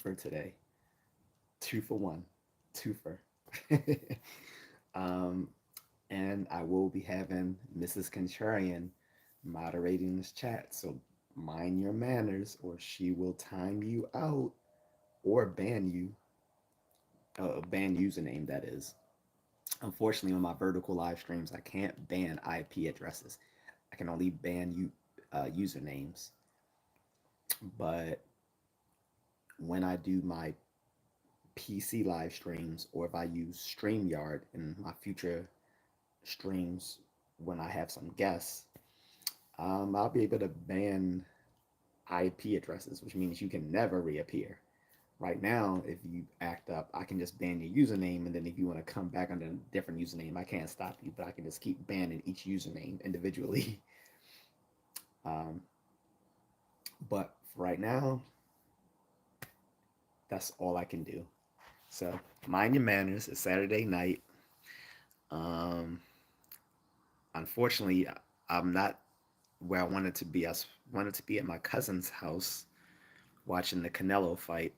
for today. Two for one, two for. um, and I will be having Mrs. Contrarian moderating this chat. So mind your manners, or she will time you out or ban you. Ban username, that is. Unfortunately, on my vertical live streams, I can't ban IP addresses. I can only ban you usernames. But when I do my PC live streams, or if I use StreamYard in my future streams when I have some guests, I'll be able to ban IP addresses, which means you can never reappear. Right now, if you act up, I can just ban your username, and then if you want to come back under a different username, I can't stop you, but I can just keep banning each username individually. Um, but for right now, that's all I can do. So mind your manners. It's Saturday night. Um, Unfortunately, I'm not where I wanted to be. I wanted to be at my cousin's house watching the Canelo fight,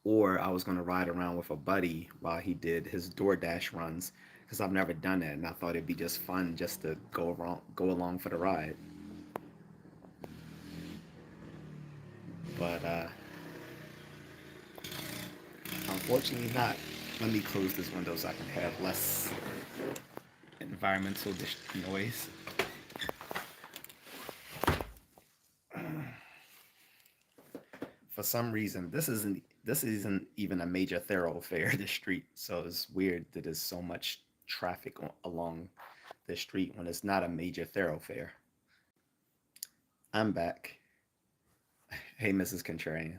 or I was going to ride around with a buddy while he did his DoorDash runs because I've never done that, and I thought it'd be just fun just to go along for the ride. But unfortunately, not. Let me close this window so I can have less environmental noise. For some reason, this isn't even a major thoroughfare. This street, so it's weird that there's so much traffic along the street when it's not a major thoroughfare. I'm back. Hey, Mrs. Contrarian.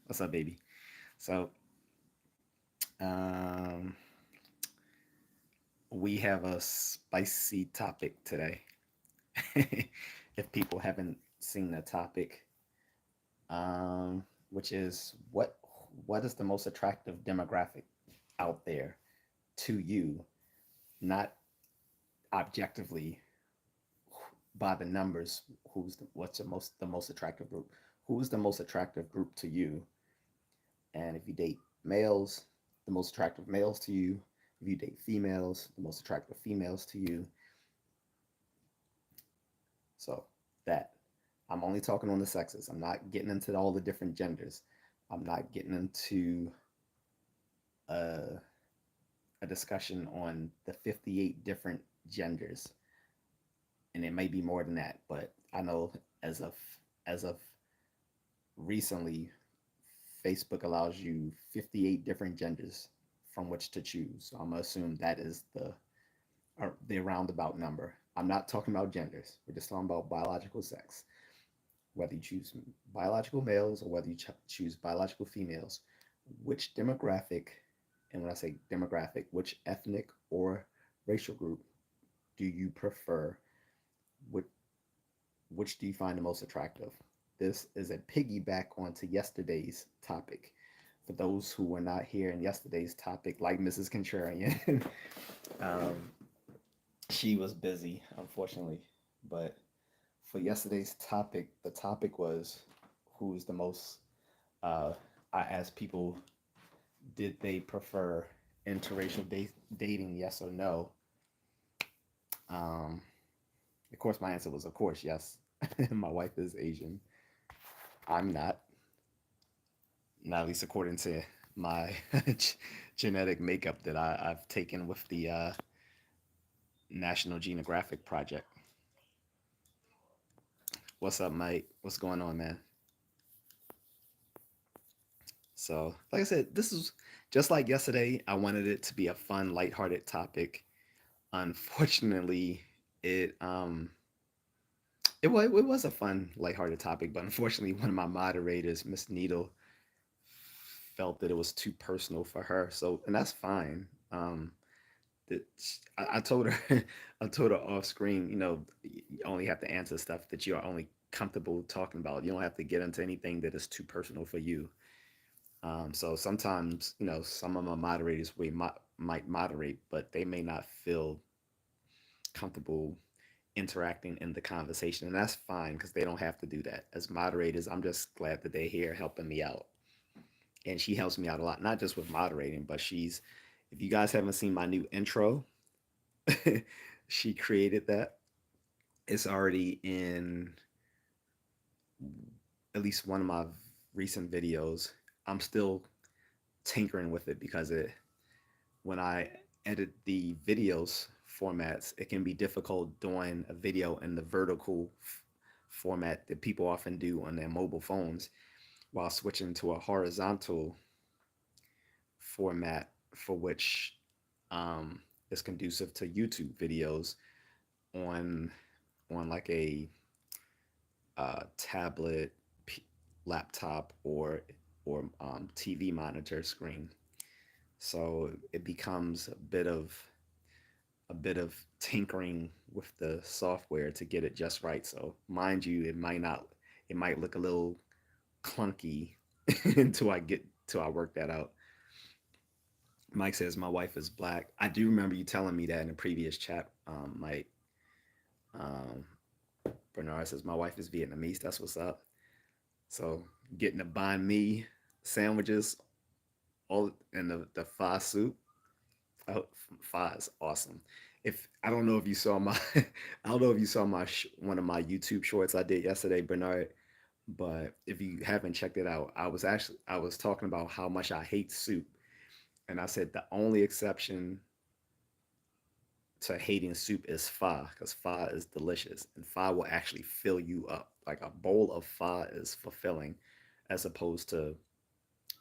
What's up, baby? So, um, we have a spicy topic today. If people haven't seen the topic, which is what is the most attractive demographic out there to you, not objectively by the numbers. What's the most attractive group? Who's the most attractive group to you? And if you date males, the most attractive males to you. If you date females, the most attractive females to you. So that I'm only talking on the sexes. I'm not getting into all the different genders. I'm not getting into a, a discussion on the 58 different genders, and it may be more than that. But I know as of recently, Facebook allows you 58 different genders from which to choose. So I'm gonna assume that is the roundabout number. I'm not talking about genders. We're just talking about biological sex. Whether you choose biological males or whether you choose biological females, which demographic, and when I say demographic, which ethnic or racial group do you prefer? Which, which do you find the most attractive? This is a piggyback onto yesterday's topic. For those who were not here in yesterday's topic, like Mrs. Contrarian, um, she was busy, unfortunately. But for yesterday's topic, the topic was who's the most. Uh, I asked people, did they prefer interracial dating, yes or no? Um, of course, my answer was, of course, yes. My wife is Asian. I'm not at least according to my genetic makeup that I've taken with the National Geographic Project. What's up, Mike? What's going on, man? So, like I said, this is just like yesterday. I wanted it to be a fun, lighthearted topic. Unfortunately, it it was a fun, lighthearted topic, but unfortunately, one of my moderators, Miss Needle, felt that it was too personal for her. So, and that's fine. That I told her, I told her off screen, you only have to answer stuff that you're only comfortable talking about. You don't have to get into anything that is too personal for you. So sometimes, some of my moderators might moderate, but they may not feel comfortable interacting in the conversation. And that's fine because they don't have to do that. As moderators, I'm just glad that they're here helping me out. And she helps me out a lot, not just with moderating, but if you guys haven't seen my new intro, she created that. It's already in at least one of my recent videos. I'm still tinkering with it because when I edit the videos formats, it can be difficult doing a video in the vertical format that people often do on their mobile phones while switching to a horizontal format for which is conducive to YouTube videos on like a tablet, laptop, or TV monitor screen. So it becomes a bit of tinkering with the software to get it just right. So mind you, it might look a little clunky until I work that out. Mike says my wife is black. I do remember you telling me that in a previous chat, Mike. Um, Bernard says my wife is Vietnamese. That's what's up. So getting the banh mi sandwiches, all and the pho soup. Oh, pho is awesome. If I don't know if you saw my, I don't know if you saw one of my YouTube shorts I did yesterday, Bernard. But if you haven't checked it out, I was talking about how much I hate soup, and I said the only exception to hating soup is pho because pho is delicious and pho will actually fill you up. Like a bowl of pho is fulfilling, as opposed to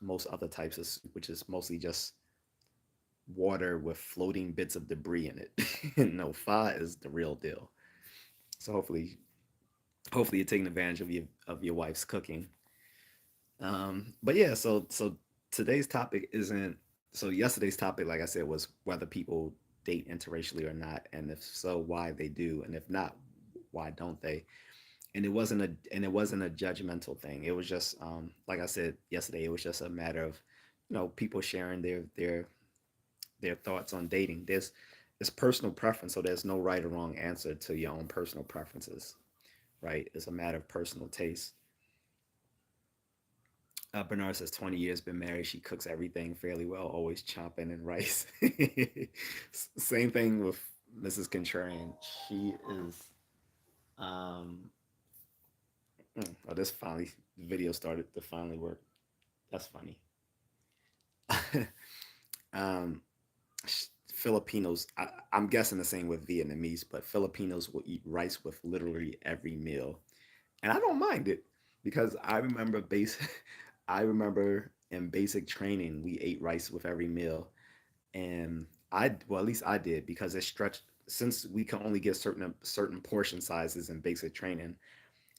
most other types of soup, which is mostly just water with floating bits of debris in it. No, pho is the real deal. So hopefully you're taking advantage of your wife's cooking. But yeah, so today's topic isn't so yesterday's topic, like I said, was whether people date interracially or not, and if so, why they do, and if not, why don't they? And it wasn't a judgmental thing. It was just like I said yesterday, it was just a matter of people sharing their thoughts on dating. It's personal preference, so there's no right or wrong answer to your own personal preferences, right? It's a matter of personal taste. Bernard says 20 years, been married. She cooks everything fairly well, always chopping and rice. Same thing with Mrs. Contrarian. She is, um, oh, this finally, the video started to finally work. That's funny. um, Filipinos, I'm guessing the same with Vietnamese, but Filipinos will eat rice with literally every meal. And I don't mind it because I remember in basic training we ate rice with every meal, and well, at least I did because it stretched since we can only get certain portion sizes in basic training.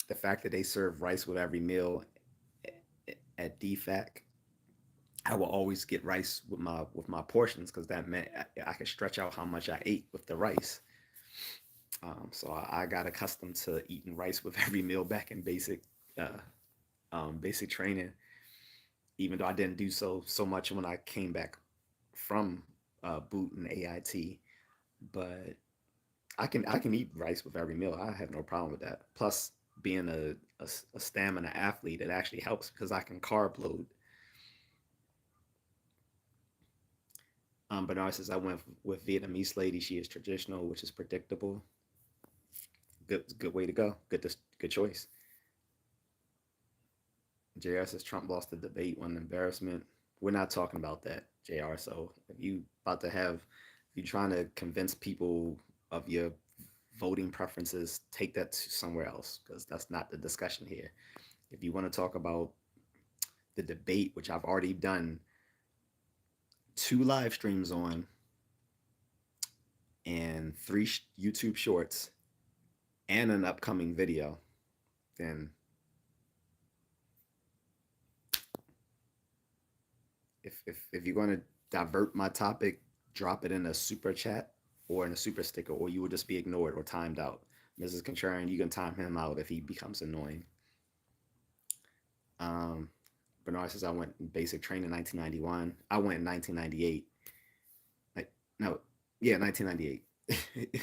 The fact that they serve rice with every meal at DFAC, I will always get rice with my portions because that meant I could stretch out how much I ate with the rice. So I got accustomed to eating rice with every meal back in uh, basic training, even though I didn't do so much when I came back from boot and AIT. But I can eat rice with every meal. I have no problem with that. Plus, being a stamina athlete, it actually helps because I can carb load. Bernard says I went with Vietnamese lady. She is traditional, which is predictable. Good way to go. Good choice. JR says Trump lost the debate on embarrassment. We're not talking about that, JR. So if you're trying to convince people of your voting preferences, take that somewhere else because that's not the discussion here. If you want to talk about the debate, which I've already done 2 live streams on and 3 YouTube shorts and an upcoming video, then if you're going to divert my topic, drop it in a super chat or in a super sticker, or you will just be ignored or timed out. Mrs. Contrarian, you can time him out if he becomes annoying. Um, Bernard says I went in basic training in 1991. I went in 1998. Like, no, yeah, 1998.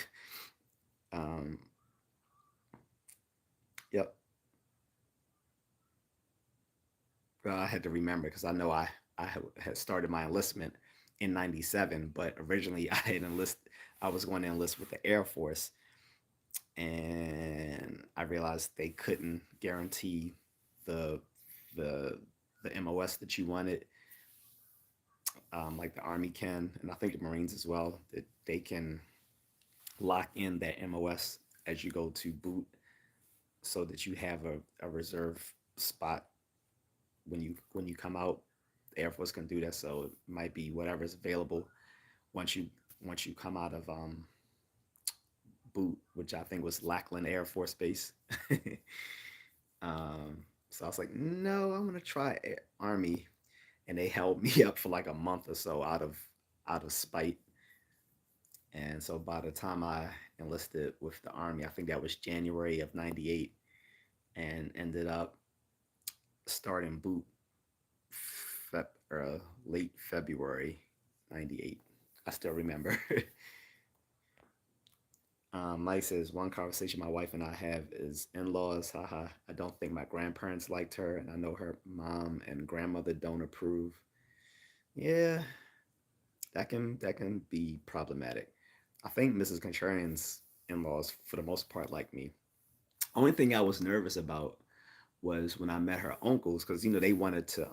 Well, I had to remember because I know I had started my enlistment in '97, but originally I was going to enlist with the Air Force, and I realized they couldn't guarantee the the the MOS that you wanted, like the Army can, and I think the Marines as well. That they can lock in that MOS as you go to boot, so that you have a reserve spot when you come out. The Air Force can do that, so it might be whatever's available once you once you come out of boot, which I think was Lackland Air Force Base. So I was like, no, I'm gonna try Army, and they held me up for like a month or so out of spite. And so by the time I enlisted with the Army, I think that was January of '98, and ended up starting boot late February '98. I still remember. Mike says, one conversation my wife and I have is in laws. Haha. I don't think my grandparents liked her, and I know her mom and grandmother don't approve. Yeah, that can be problematic. I think Mrs. Contrarian's in laws, for the most part, like me. Only thing I was nervous about was when I met her uncles, because they wanted to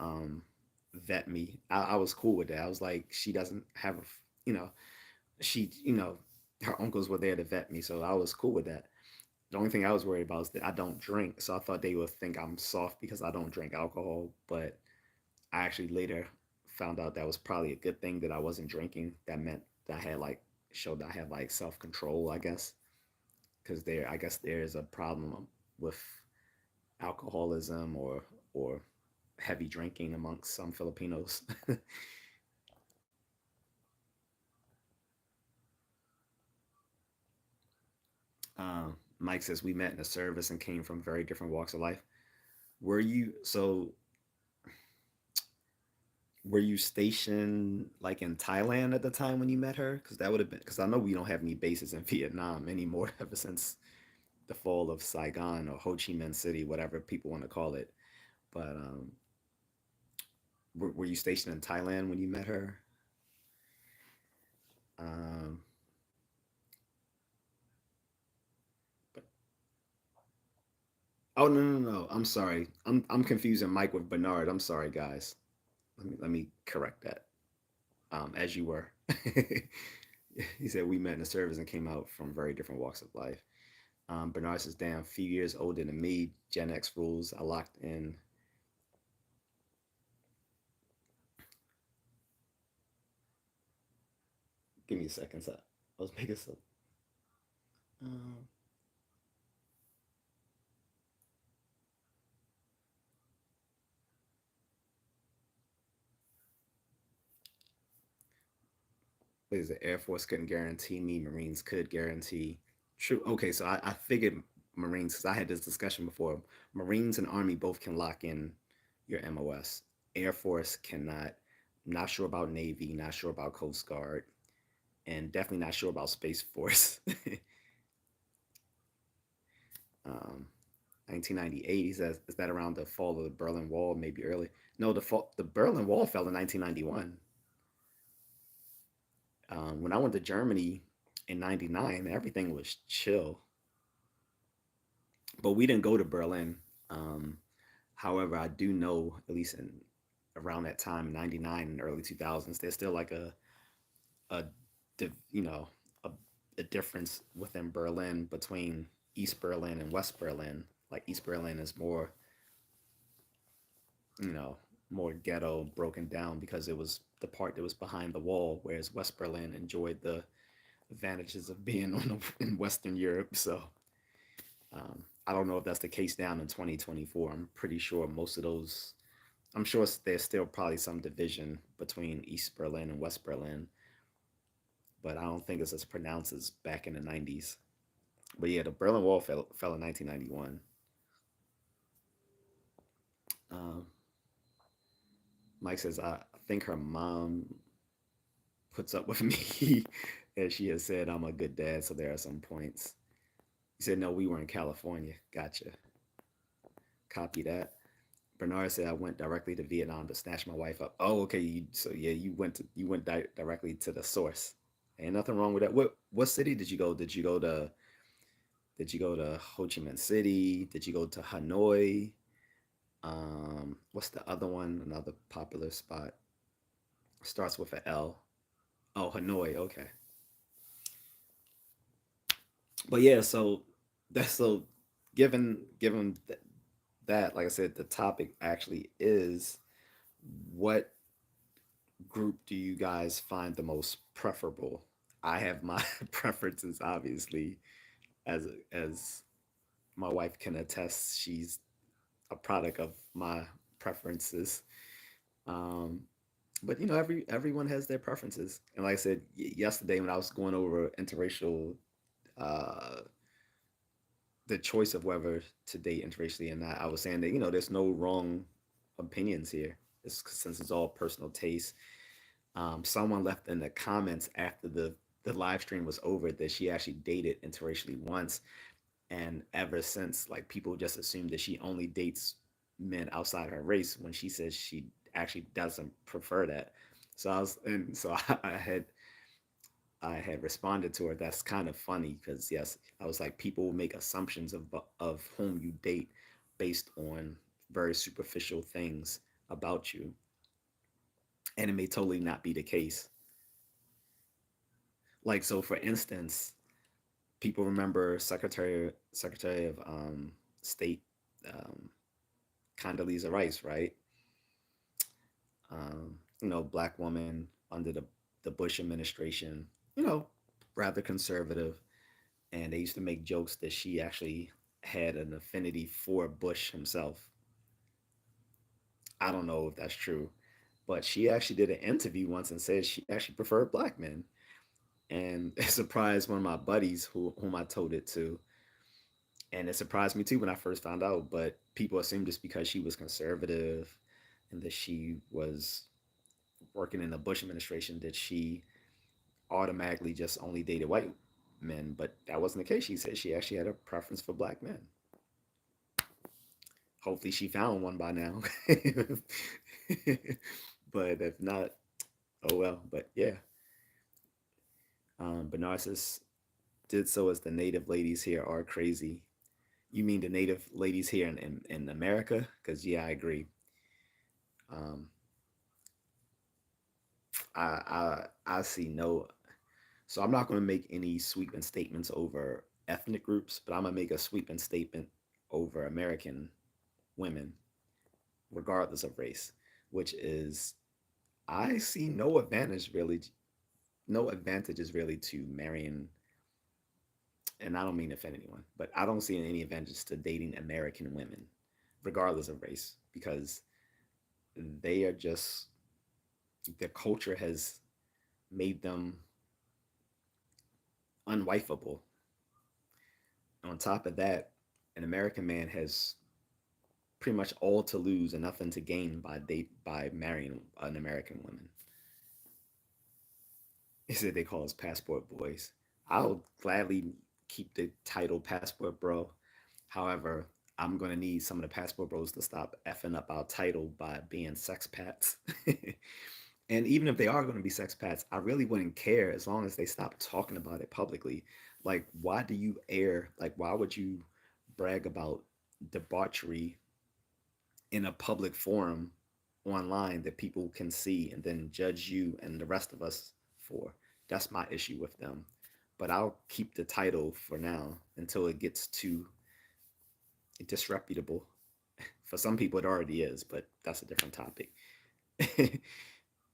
vet me. I was cool with that. I was like, she doesn't have a, you know, she, her uncles were there to vet me, so I was cool with that. The only thing I was worried about is that I don't drink, so I thought they would think I'm soft because I don't drink alcohol. But I actually later found out that was probably a good thing that I wasn't drinking. That meant that I had like showed that I had like self control, I guess, because I guess there is a problem with alcoholism or heavy drinking amongst some Filipinos. Mike says we met in the service and came from very different walks of life. Were you so? Were you stationed like in Thailand at the time when you met her? Because that would have been because I know we don't have any bases in Vietnam anymore ever since the fall of Saigon or Ho Chi Minh City, whatever people want to call it. But were you stationed in Thailand when you met her? Um, but, oh no no no! I'm sorry. I'm confusing Mike with Bernard. I'm sorry, guys. Let me correct that. As you were. He said we met in the service and came out from very different walks of life. Bernard says, damn, a few years older than me. Gen X rules. I locked in. Give me a second. So I was making some. Um, what is it? Air Force couldn't guarantee me. Marines could guarantee. True. Okay, so I figured Marines, because I had this discussion before. Marines and Army both can lock in your MOS. Air Force cannot. Not sure about Navy. Not sure about Coast Guard. And definitely not sure about Space Force. 1998. He says, is that around the fall of the Berlin Wall? Maybe early. No, the Berlin Wall fell in 1991. When I went to Germany in '99, everything was chill, but we didn't go to Berlin. Um, However, I do know at least in around that time, '99 and early 2000s, there's still like a you know a, a difference within Berlin between East Berlin and West Berlin. Like East Berlin is you know, more ghetto, broken down because it was the part that was behind the wall, whereas West Berlin enjoyed the advantages of being in Western Europe. So I don't know if that's the case down in 2024. I'm pretty sure most of those. I'm sure there's still probably some division between East Berlin and West Berlin, but I don't think it's as pronounced as back in the '90s. But yeah, the Berlin Wall fell in 1991. Um, Mike says, I think her mom puts up with me. As she has said, I'm a good dad, so there are some points. He said, no, we were in California. Gotcha. Copy that. Bernard said I went directly to Vietnam to snatch my wife up. Oh, okay. So yeah, you went directly to the source. Ain't nothing wrong with that. What city did you go? Did you go to Ho Chi Minh City? Did you go to Hanoi? What's the other one? Another popular spot starts with a L. Oh, Hanoi. Okay, but yeah. So that's so. Given that, like I said, the topic actually is what group do you guys find the most preferable? I have my preferences, obviously, as my wife can attest. She's a product of my preferences. Um, but everyone has their preferences, and like I said yesterday when I was going over interracial, uh, the choice of whether to date interracially or not, I was saying that there's no wrong opinions here. Since it's all personal taste. Someone left in the comments after the live stream was over that she actually dated interracially once, and ever since, like, people just assume that she only dates men outside her race when she says she actually doesn't prefer that. So I had responded to her. That's kind of funny because yes, I was like, people make assumptions of whom you date based on very superficial things about you, and it may totally not be the case. Like, so for instance, people remember Secretary of State, um, Condoleezza Rice, right? Black woman under the Bush administration, you know, rather conservative, and they used to make jokes that she actually had an affinity for Bush himself. I don't know if that's true, but she actually did an interview once and said she actually preferred black men, and it surprised one of my buddies whom I told it to, and it surprised me too when I first found out. But people assumed just because she was conservative and that she was working in the Bush administration that she automatically just only dated white men. But that wasn't the case. She said she actually had a preference for black men. Hopefully, she found one by now. But if not, oh well. But yeah, Bernarsis did so as the native ladies here are crazy. You mean the native ladies here in America? Because yeah, I agree. Um, I see no. So I'm not going to make any sweeping statements over ethnic groups, but I'm gonna make a sweeping statement over American women, regardless of race, which is I see no advantages really to marrying, and I don't mean to offend anyone, but I don't see any advantages to dating American women, regardless of race, because they are just the culture has made them unwifeable. On top of that, an American man has pretty much all to lose and nothing to gain by marrying an American woman. He said they call us passport boys. I'll gladly keep the title passport bro. However, I'm gonna need some of the passport bros to stop effing up our title by being sex pats. And even if they are going to be sex pats, I really wouldn't care as long as they stop talking about it publicly. Like, why do you air? Like, why would you brag about debauchery in a public forum online that people can see and then judge you and the rest of us for? That's my issue with them. But I'll keep the title for now until it gets too disreputable. For some people, it already is, but that's a different topic.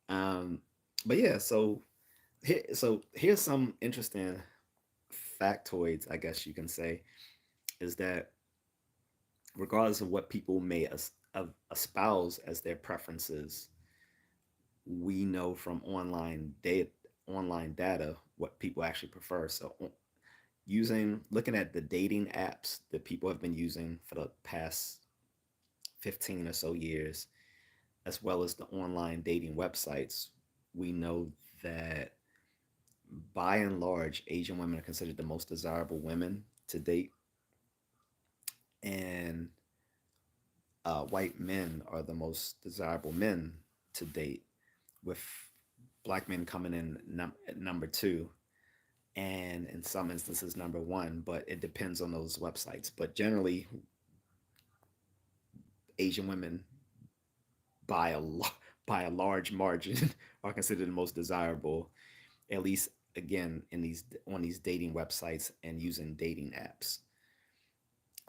um, but yeah, so here's some interesting factoids, I guess you can say, is that regardless of what people may espouse as their preferences, we know from online data what people actually prefer. So looking at the dating apps that people have been using for the past 15 or so years, as well as the online dating websites, we know that by and large, Asian women are considered the most desirable women to date. And white men are the most desirable men to date, with black men coming in at number two, and in some instances number one. But it depends on those websites. But generally, Asian women by by a large margin are considered the most desirable, at least again in these on these dating websites and using dating apps.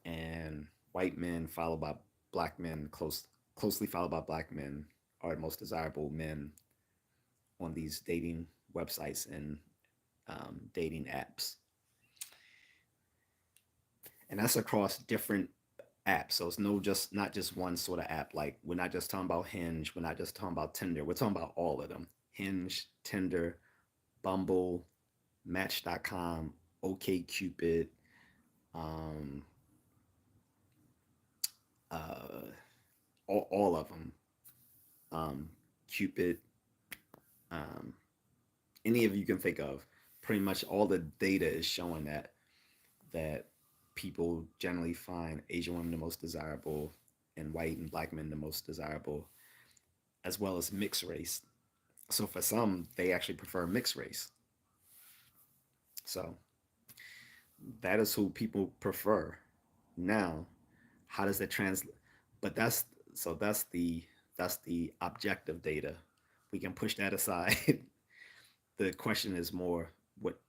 And white men followed by black men, closely followed by black men, are the most desirable men on these dating websites and dating apps. And that's across different apps. So it's no just not just one sort of app. Like we're not just talking about Hinge, we're not just talking about Tinder. We're talking about all of them. Hinge, Tinder, Bumble, Match.com, OKCupid, um, uh, all of them. Cupid, um, any of you can think of. Pretty much all the data is showing that people generally find Asian women the most desirable and white and black men the most desirable, as well as mixed race. So for some, they actually prefer mixed race. So that is who people prefer. Now, how does that translate? But that's the objective data. We can push that aside. The question is more what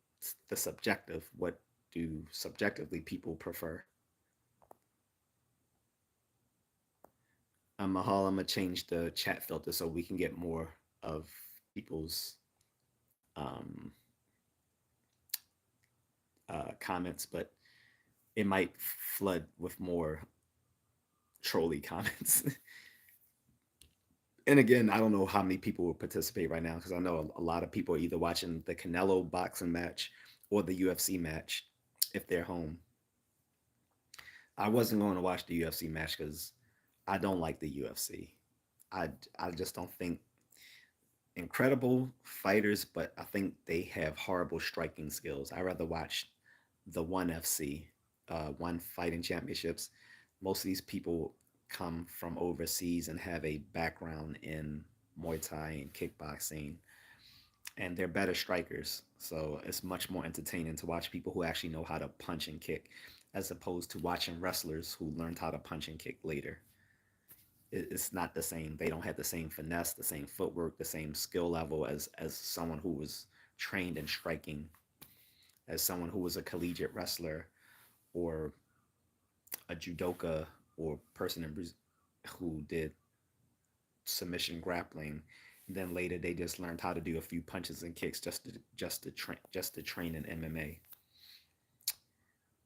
the subjective. What do subjectively people prefer? Mahal, I'm gonna change the chat filter so we can get more of people's um, comments, but it might flood with more trolley comments. And again, I don't know how many people will participate right now because I know a lot of people are either watching the Canelo boxing match or the UFC match if they're home. I wasn't going to watch the UFC match because I don't like the UFC. I just don't think incredible fighters, but I think they have horrible striking skills. I rather watch the One FC, One Fighting Championships. Most of these people come from overseas and have a background in Muay Thai and kickboxing, and they're better strikers. So it's much more entertaining to watch people who actually know how to punch and kick, as opposed to watching wrestlers who learned how to punch and kick later. It's not the same. They don't have the same finesse, the same footwork, the same skill level as someone who was trained in striking, as someone who was a collegiate wrestler or a judoka or person who did submission grappling. And then later they just learned how to do a few punches and kicks just to train in MMA.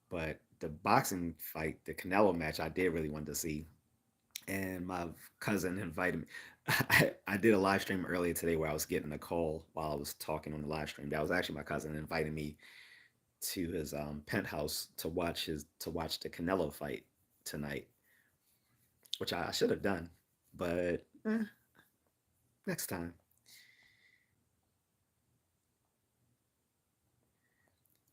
But the boxing fight, the Canelo match, I did really want to see, and my cousin invited me. I did a live stream earlier today where I was getting a call while I was talking on the live stream. That was actually my cousin inviting me to his penthouse to watch the Canelo fight tonight, which I should have done, but next time.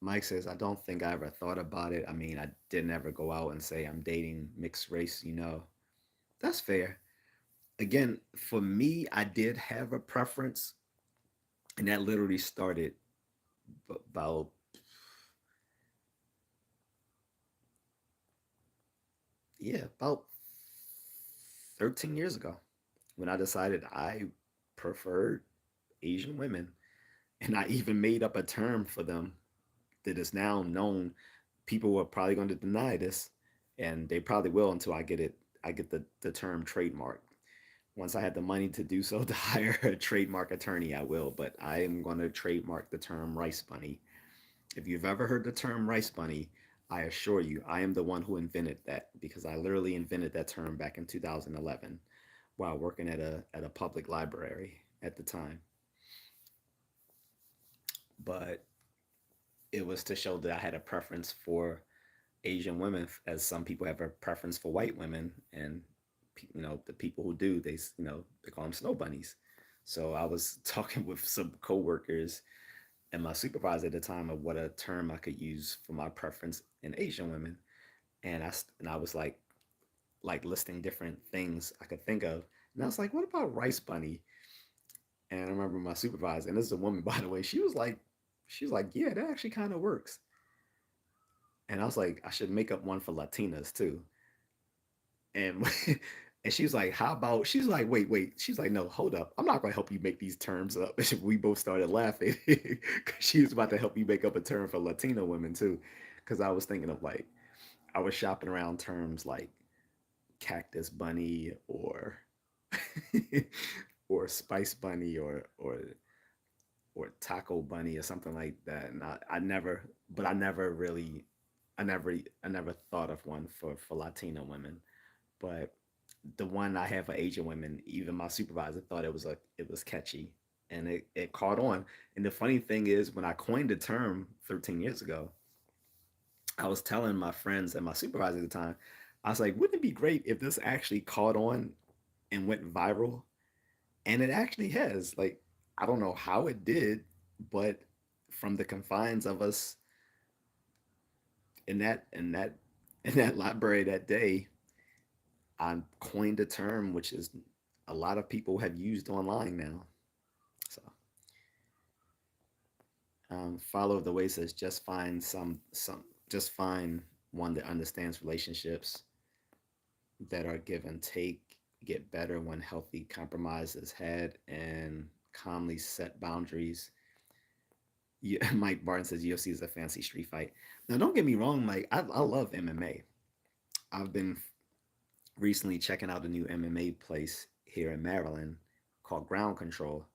Mike says, I don't think I ever thought about it. I mean, I didn't ever go out and say I'm dating mixed race. That's fair. Again, for me, I did have a preference, and that literally started about, yeah, about 13 years ago when I decided I preferred Asian women. And I even made up a term for them that is now known. People are probably going to deny this, and they probably will until I get the term trademark. Once I had the money to do so to hire a trademark attorney, I will. But I am going to trademark the term rice bunny. If you've ever heard the term rice bunny, I assure you, I am the one who invented that because I literally invented that term back in 2011 while working at a public library at the time. But it was to show that I had a preference for Asian women, as some people have a preference for white women, and the people who do, they call them snow bunnies. So I was talking with some coworkers and my supervisor at the time of what a term I could use for my preference in Asian women, and I was like, like listing different things I could think of. And I was like, what about rice bunny? And I remember my supervisor, and this is a woman, by the way, she was like, yeah, that actually kind of works. And I was like, I should make up one for Latinas too. And and she was like, how about, she's like, wait. She's like, no, hold up. I'm not gonna help you make these terms up. We both started laughing because she was about to help you make up a term for Latino women too. Cause I was thinking of like, I was shopping around terms like cactus bunny or spice bunny or taco bunny or something like that. And I never, but I never really, I never thought of one for Latino women. But the one I have for Asian women, even my supervisor thought it was catchy, and it caught on. And the funny thing is, when I coined the term 13 years ago, I was telling my friends and my supervisor at the time, I was like, wouldn't it be great if this actually caught on and went viral? And it actually has. Like, I don't know how it did, but from the confines of us in that in that library that day, I coined a term which is a lot of people have used online now. So follow the way says just find one that understands relationships that are give and take, get better when healthy compromise is had, and calmly set boundaries. Yeah, Mike Barton says UFC is a fancy street fight. Now, don't get me wrong, Mike. I love MMA. I've been recently checking out a new MMA place here in Maryland called Ground Control.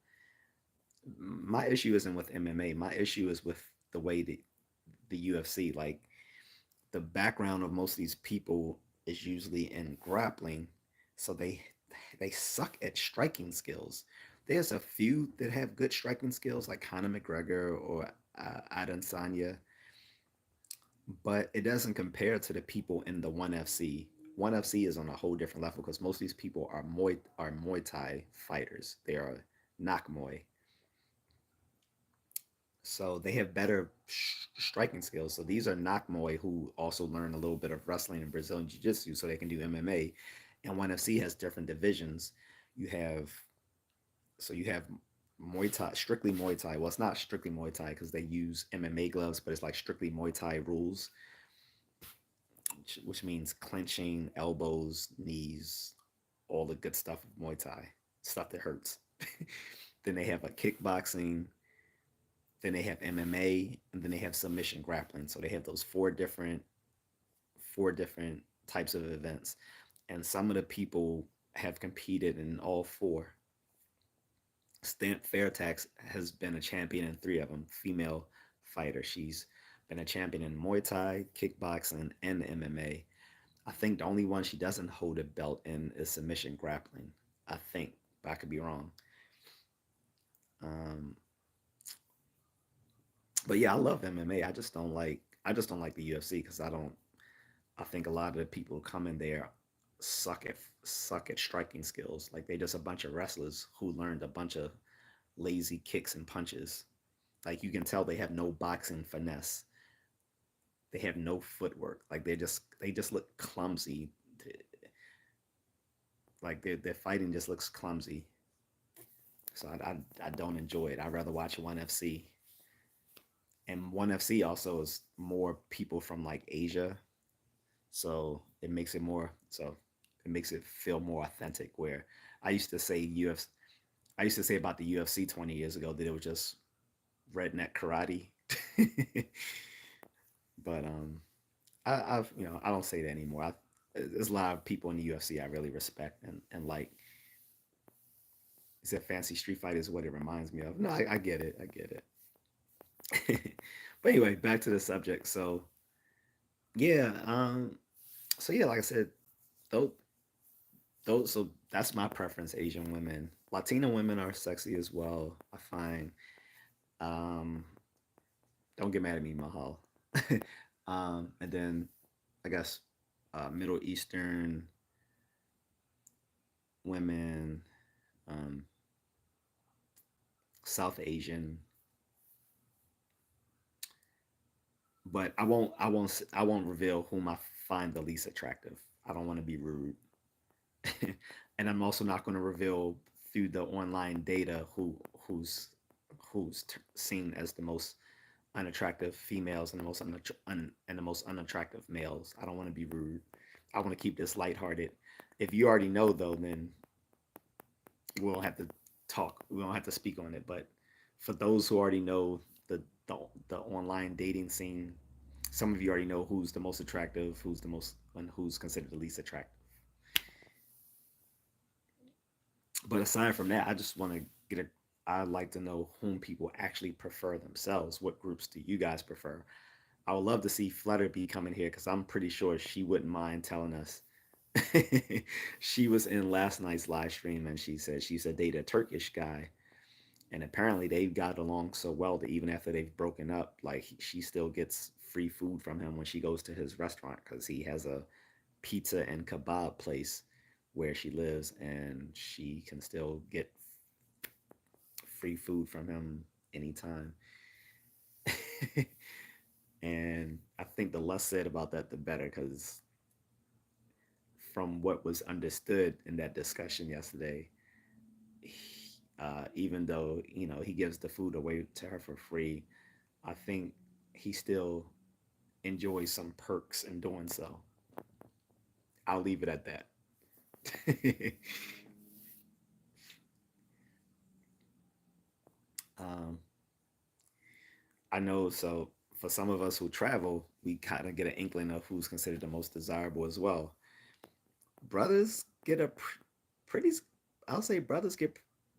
My issue isn't with MMA. My issue is with the way the UFC, like the background of most of these people is usually in grappling, so they suck at striking skills. There's a few that have good striking skills, like Conor McGregor or Adesanya, but it doesn't compare to the people in the ONE FC. ONE FC is on a whole different level because most of these people are Muay Thai fighters. They are Nak Muay, so they have better striking skills. So these are Nak Muay who also learn a little bit of wrestling and Brazilian Jiu Jitsu, so they can do MMA. And ONE FC has different divisions. You have you have Muay Thai, strictly Muay Thai. Well, it's not strictly Muay Thai because they use MMA gloves, but it's like strictly Muay Thai rules, which means clenching, elbows, knees, all the good stuff of Muay Thai, stuff that hurts. Then they have a kickboxing, then they have MMA, and then they have submission grappling. So they have those four different types of events. And some of the people have competed in all four. Stamp Fairtax has been a champion in three of them. Female fighter. She's been a champion in Muay Thai, kickboxing, and MMA. I think the only one she doesn't hold a belt in is submission grappling. I think, but I could be wrong. Um, but yeah, I love MMA. I just don't like the UFC because I think a lot of the people who come in there suck at striking skills. Like they're just a bunch of wrestlers who learned a bunch of lazy kicks and punches. Like you can tell they have no boxing finesse. They have no footwork. Like they just look clumsy. Like their fighting just looks clumsy. So I don't enjoy it. I'd rather watch ONE FC. And ONE FC also is more people from like Asia, so it makes it feel more authentic. Where I used to say UFC, I used to say about the UFC 20 years ago that it was just redneck karate. But I've I don't say that anymore. There's a lot of people in the UFC I really respect and like. He said fancy street fight is what it reminds me of. No, I get it. I get it. But anyway, back to the subject. Yeah, so yeah, like I said, those so that's my preference. Asian women, Latino women are sexy as well. I find. Um, don't get mad at me, Mahal. And then I guess Middle Eastern women, um, South Asian, but I won't reveal whom I find the least attractive. I don't want to be rude. And I'm also not going to reveal through the online data who's seen as the most unattractive females and the and the most unattractive males. I don't want to be rude. I want to keep this lighthearted. If you already know though, then we don't have to talk. We don't have to speak on it. But for those who already know the online dating scene, some of you already know who's the most attractive, who's the most, and who's considered the least attractive. But aside from that, I just want to get a. I'd like to know whom people actually prefer themselves. What groups do you guys prefer? I would love to see Flutter be coming here because I'm pretty sure she wouldn't mind telling us. She was in last night's live stream and she said she's a date a Turkish guy, and apparently they've got along so well that even after they've broken up, like she still gets free food from him when she goes to his restaurant because he has a pizza and kebab place where she lives, and she can still get free food from him anytime. And I think the less said about that, the better, because from what was understood in that discussion yesterday, even though he gives the food away to her for free, I think he still enjoys some perks in doing so. I'll leave it at that. um, I know. So for some of us who travel, we kind of get an inkling of who's considered the most desirable as well. Brothers get pretty. I'll say brothers get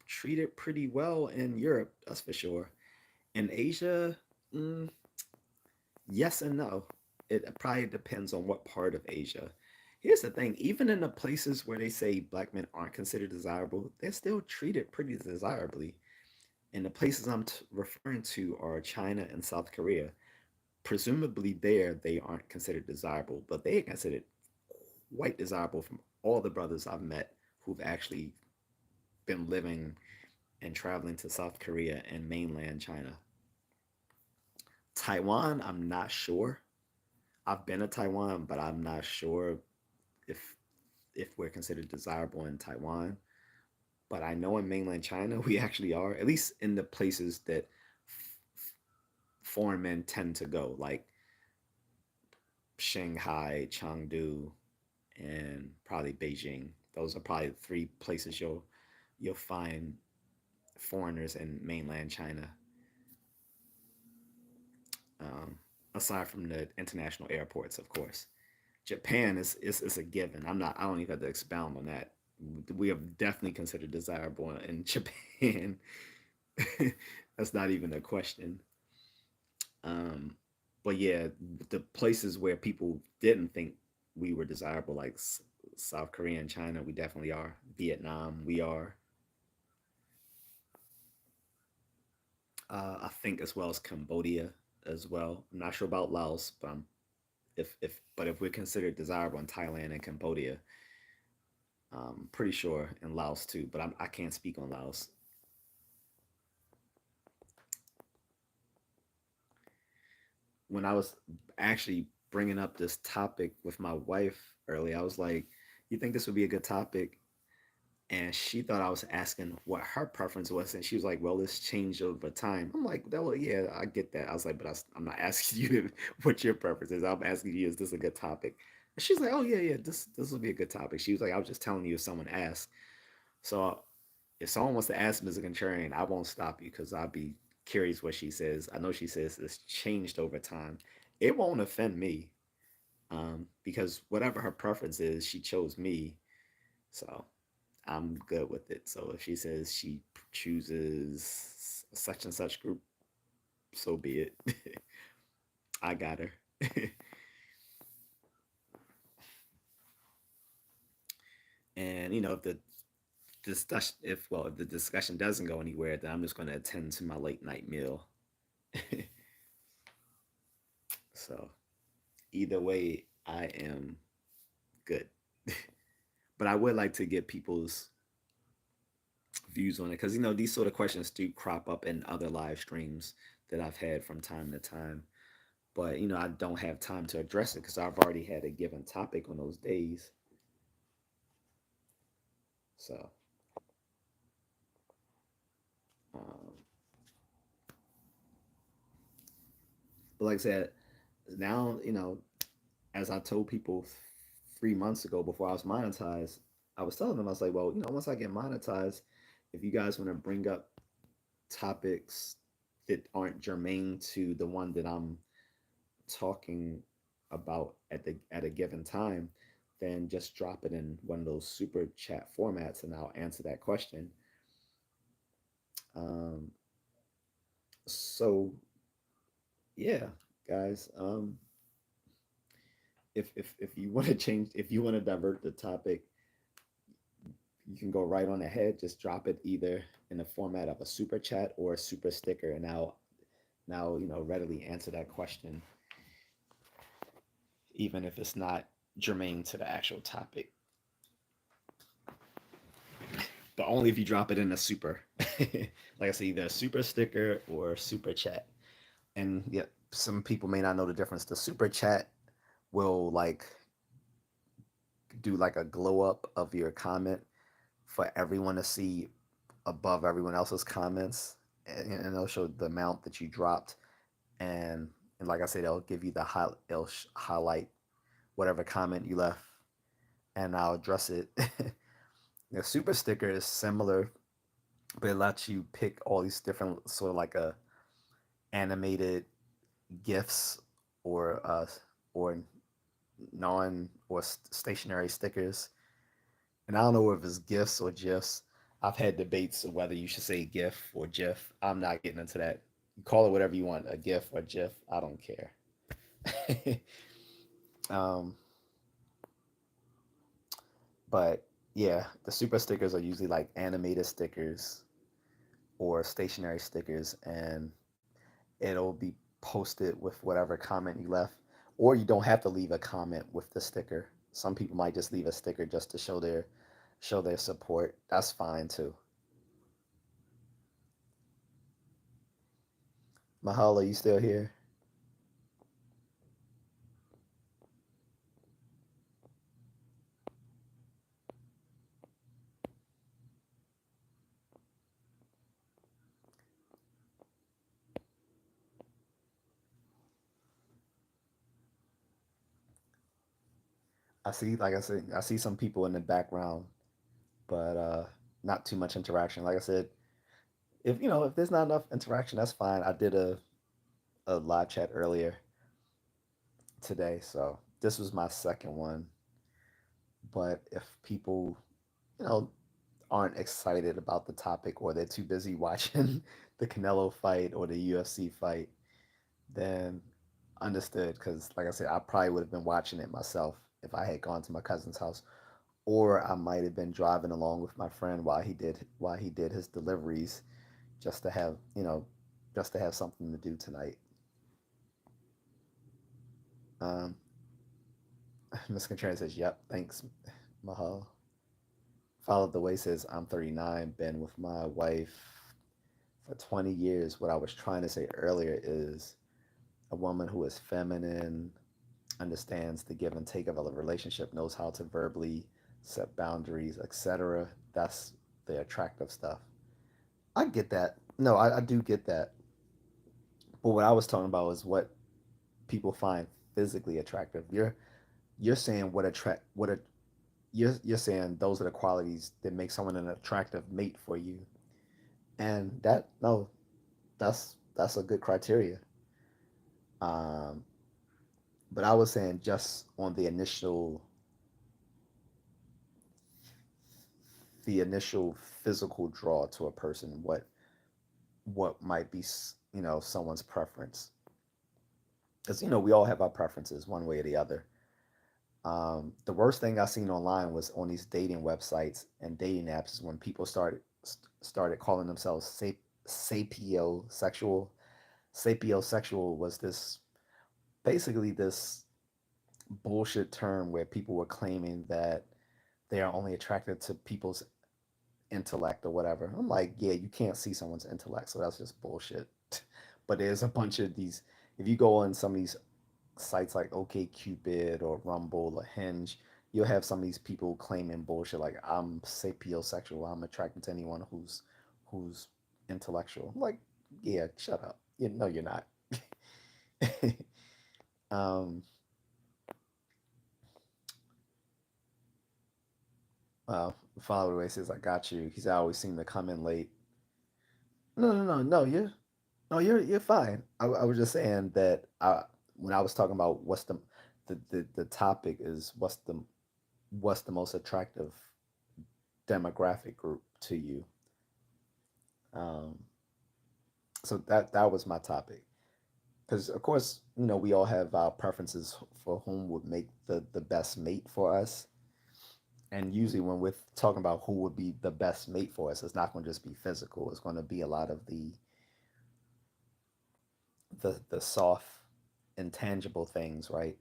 treated pretty well in Europe. That's for sure. In Asia, mm, yes and no. It probably depends on what part of Asia. Here's the thing: even in the places where they say black men aren't considered desirable, they're still treated pretty desirably. And the places I'm referring to are China and South Korea. Presumably, there they aren't considered desirable, but they are considered quite desirable from all the brothers I've met who've actually been living and traveling to South Korea and mainland China. Taiwan, I'm not sure. I've been to Taiwan, but I'm not sure if we're considered desirable in Taiwan. But I know in mainland China we actually are, at least in the places that foreign men tend to go, like Shanghai, Chengdu, and probably Beijing. Those are probably the three places you'll find foreigners in mainland China. Um, Aside from the international airports, of course. Japan is a given. I don't even have to expound on that. We are definitely considered desirable in Japan. That's not even a question. Um, but yeah, the places where people didn't think we were desirable, like South Korea and China, we definitely are. Vietnam, we are. I think as well as Cambodia as well. I'm not sure about Laos, but if we're considered desirable in Thailand and Cambodia, I'm pretty sure in Laos too. But I can't speak on Laos. When I was actually bringing up this topic with my wife earlier, I was like, "You think this would be a good topic?" And she thought I was asking what her preference was, and she was like, "Well, it's changed over time." I'm like, "Well, yeah, I get that." I was like, "But I'm not asking you what your preference is. I'm asking you, is this a good topic?" And she's like, "Oh yeah, yeah, this would be a good topic." She was like, "I was just telling you if someone asked." So if someone wants to ask Ms. Contrarian, I won't stop you because I'll be curious what she says. I know she says it's changed over time. It won't offend me, because whatever her preference is, she chose me. So I'm good with it. So if she says she chooses such and such group, so be it. I got her. And if the discussion, if the discussion doesn't go anywhere, then I'm just going to attend to my late night meal. So either way, I am good. But I would like to get people's views on it because these sort of questions do crop up in other live streams that I've had from time to time. But I don't have time to address it because I've already had a given topic on those days. So, um, but like I said, now as I told people 3 months ago before I was monetized, I was telling them I was like, well, once I get monetized, if you guys want to bring up topics that aren't germane to the one that I'm talking about at a given time, then just drop it in one of those super chat formats and I'll answer that question. Um, so yeah, guys, if you want to change, if you want to divert the topic, you can go right on ahead. Just drop it either in the format of a super chat or a super sticker, and now readily answer that question, even if it's not germane to the actual topic. But only if you drop it in a super, like I said, either a super sticker or a super chat. And yeah, some people may not know the difference. The super chat will like do like a glow up of your comment for everyone to see above everyone else's comments, and it'll show the amount that you dropped, and and like I said, it'll give you it'll highlight whatever comment you left, and I'll address it. The super sticker is similar, but it lets you pick all these different sort of like a animated gifs or non or stationary stickers. And I don't know if it's gifs or gifs. I've had debates of whether you should say gif or gif. I'm not getting into that. You call it whatever you want, a gif or gif. I don't care. um, but yeah, the super stickers are usually like animated stickers or stationary stickers, and it'll be posted with whatever comment you left. Or you don't have to leave a comment with the sticker. Some people might just leave a sticker just to show their support. That's fine too. Mahal, are you still here? I see, like I said, I see some people in the background, but not too much interaction. Like I said, if there's not enough interaction, that's fine. I did a live chat earlier today, so this was my second one. But if people, you know, aren't excited about the topic or they're too busy watching the Canelo fight or the UFC fight, then understood. Because, like I said, I probably would have been watching it myself if I had gone to my cousin's house, or I might have been driving along with my friend while he did his deliveries, just to have just to have something to do tonight. Um, Miss Contreras says, "Yep, thanks, Mahal." Followed the way says, "I'm 39, been with my wife for 20 years. What I was trying to say earlier is a woman who is feminine, understands the give and take of a relationship, knows how to verbally set boundaries, etc. That's the attractive stuff." I get that. No, I do get that. But what I was talking about is what people find physically attractive. You're saying you're saying those are the qualities that make someone an attractive mate for you. And that no, that's a good criteria. Um, but I was saying just on the initial physical draw to a person, what might be someone's preference, because we all have our preferences one way or the other. The worst thing I seen online was on these dating websites and dating apps is when people started calling themselves sapiosexual. Sapiosexual was this basically this bullshit term where people were claiming that they are only attracted to people's intellect or whatever. I'm like, yeah, you can't see someone's intellect, so that's just bullshit. But there's a bunch of these. If you go on some of these sites like OKCupid or Rumble or Hinge, you'll have some of these people claiming bullshit like I'm sapiosexual. I'm attracted to anyone who's intellectual. Like, yeah, shut up. No, you're not. um, Follow the way says I got you. He's always seem to come in late. No, no, no, no. You're fine. I was just saying that when I was talking about what's the topic is what's the most attractive demographic group to you. Um, so that was my topic. Because of course, we all have our preferences for whom would make the best mate for us. And usually, when we're talking about who would be the best mate for us, it's not going to just be physical. It's going to be a lot of the soft, intangible things, right?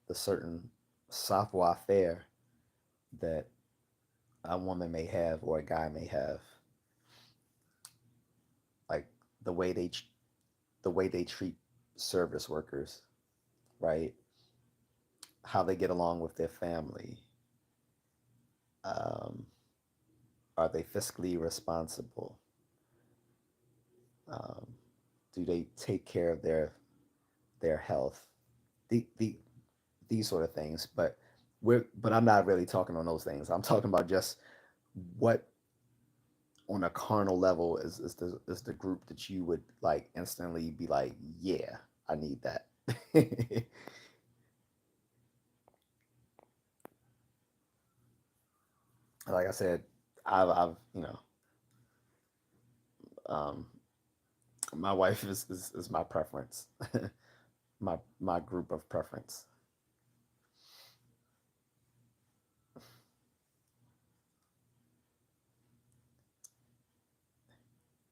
The certain savoir faire that a woman may have or a guy may have, like the way they the way they treat service workers, right? How they get along with their family. Um, are they fiscally responsible? Um, do they take care of their health? The these sort of things. But I'm not really talking on those things. I'm talking about just what on a carnal level is the group that you would like instantly be like, yeah, I need that. Like I said, I've um, my wife is my preference, my group of preference.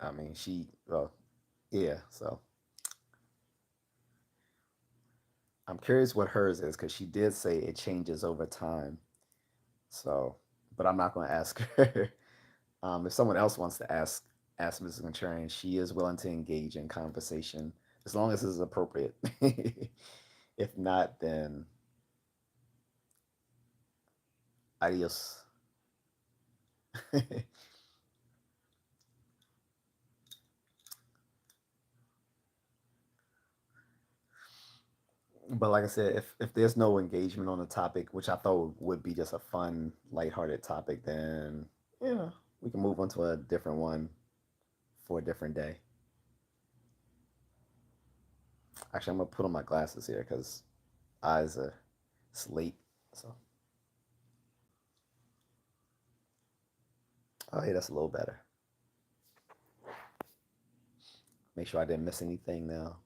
I mean, well, yeah. So I'm curious what hers is because she did say it changes over time. So, but I'm not going to ask her. If someone else wants to ask Mrs. Contrarian, she is willing to engage in conversation as long as it's appropriate. If not, then adios. But like I said, if there's no engagement on the topic, which I thought would be just a fun, lighthearted topic, then yeah, we can move on to a different one for a different day. Actually, I'm gonna put on my glasses here because eyes are sleep. So, oh yeah, that's a little better. Make sure I didn't miss anything now.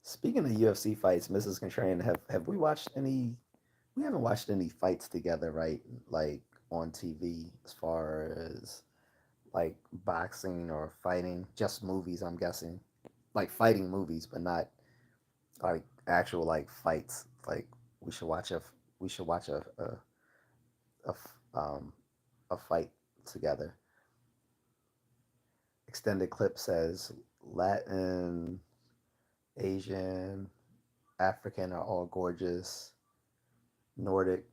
Speaking of UFC fights, Mrs. Contrarian, have we watched any? We haven't watched any fights together, right? Like on TV, as far as like boxing or fighting, just movies. I'm guessing, like fighting movies, but not like actual like fights. Like we should watch a we should watch a um a fight together. Extended clip says Latin, Asian, African are all gorgeous. Nordic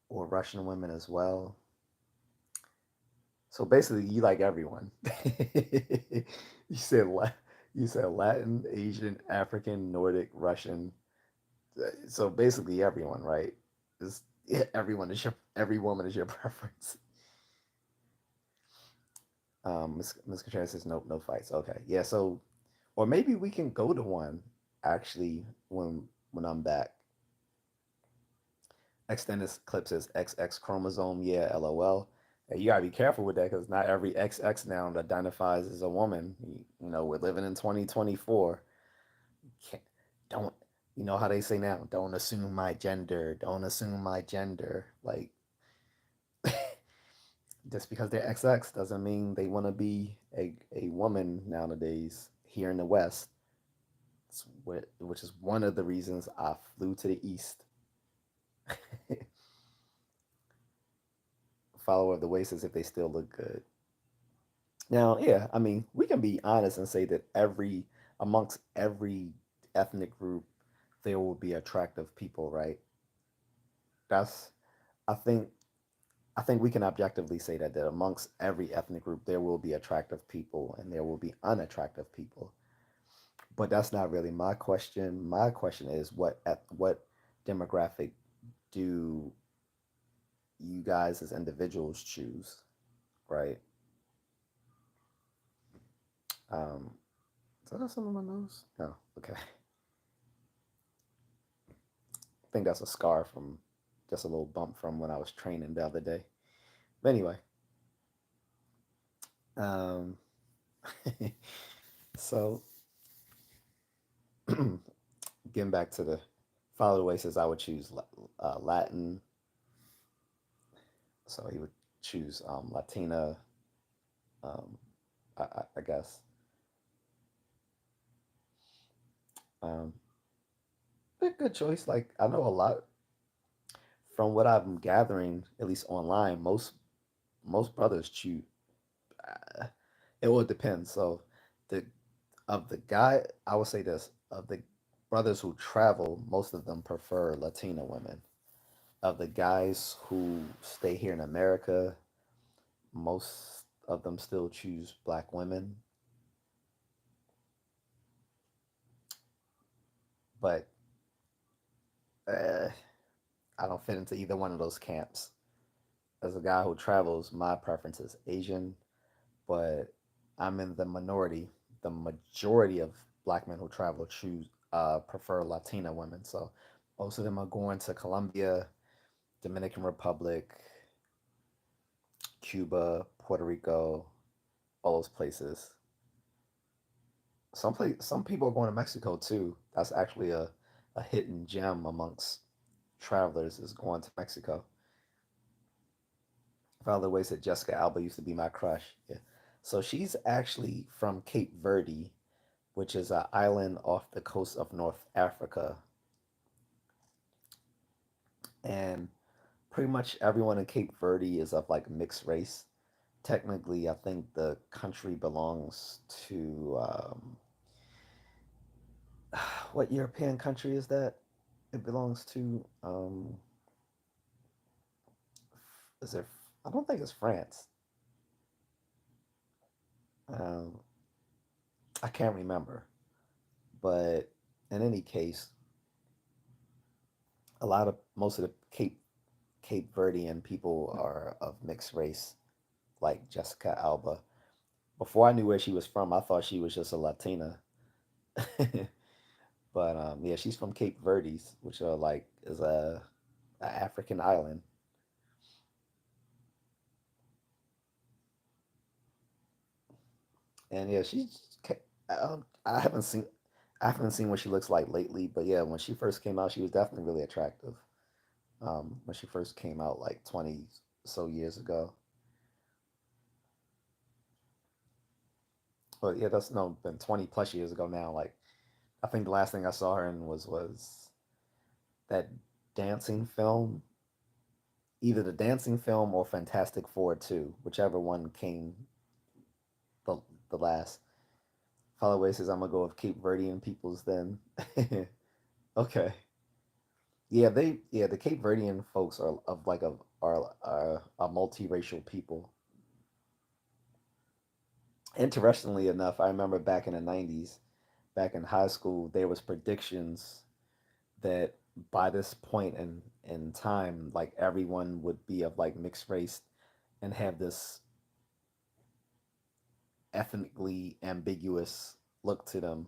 or Russian women as well. So basically, you like everyone. you said you said Latin, Asian, African, Nordic, Russian. So basically, everyone, right? Is yeah, every woman is your preference. Miss Contreras says nope, no fights. Okay, yeah. So, or maybe we can go to one actually when I'm back. Extended clip says XX chromosome. Yeah, LOL. Hey, you gotta be careful with that because not every XX now identifies as a woman. We're living in 2024. Can't, don't you know how they say now? Don't assume my gender. Don't assume my gender. Like just because they're XX doesn't mean they want to be a woman nowadays here in the West. Which is one of the reasons I flew to the East. Follower of the waist as if they still look good. Now, yeah, I mean, we can be honest and say that amongst every ethnic group, there will be attractive people, right? That's, I think, I think we can objectively say that amongst every ethnic group, there will be attractive people and there will be unattractive people. But that's not really my question. My question is, what demographic do you guys as individuals choose, right? Um, is that something on my nose? No. Okay. I think that's a scar from just a little bump from when I was training the other day. But anyway, um, so getting back to the follow the way says I would choose Latin, so he would choose Latina. Um, I guess um, a good choice. Like I know a lot from what I'm gathering, at least online. Most brothers choose. Uh, it will depend. So the of the guy, I would say this of the brothers who travel, most of them prefer Latina women. Of the guys who stay here in America, most of them still choose black women. But uh, I don't fit into either one of those camps. As a guy who travels, my preference is Asian, but I'm in the minority. The majority of black men who travel choose prefer Latina women. So most of them are going to Colombia, Dominican Republic, Cuba, Puerto Rico, all those places. Some people are going to Mexico too. That's actually a hidden gem amongst travelers is going to Mexico. By the way, said Jessica Alba used to be my crush. Yeah. So she's actually from Cape Verde, which is an island off the coast of North Africa. And pretty much everyone in Cape Verde is of like mixed race. Technically, I think the country belongs to what European country is that? It belongs to is it? I don't think it's France. Um, I can't remember, but in any case, most of the Cape Verdean people are of mixed race, like Jessica Alba. Before I knew where she was from, I thought she was just a Latina. But yeah, she's from Cape Verdes, which are like is a African island. And yeah, I haven't seen what she looks like lately. But yeah, when she first came out, she was definitely really attractive. When she first came out like 20 so years ago. But yeah, that's no been 20 plus years ago now. Like I think the last thing I saw her in was that dancing film, either the dancing film or Fantastic Four 2, whichever one came the the last. Followaway says I'm gonna go with Cape Verdean peoples then. Okay. Yeah, the Cape Verdean folks are of like are a multiracial people. Interestingly enough, I remember back in the 90s, back in high school, there was predictions that by this point in time, like everyone would be of like mixed race and have this ethnically ambiguous look to them,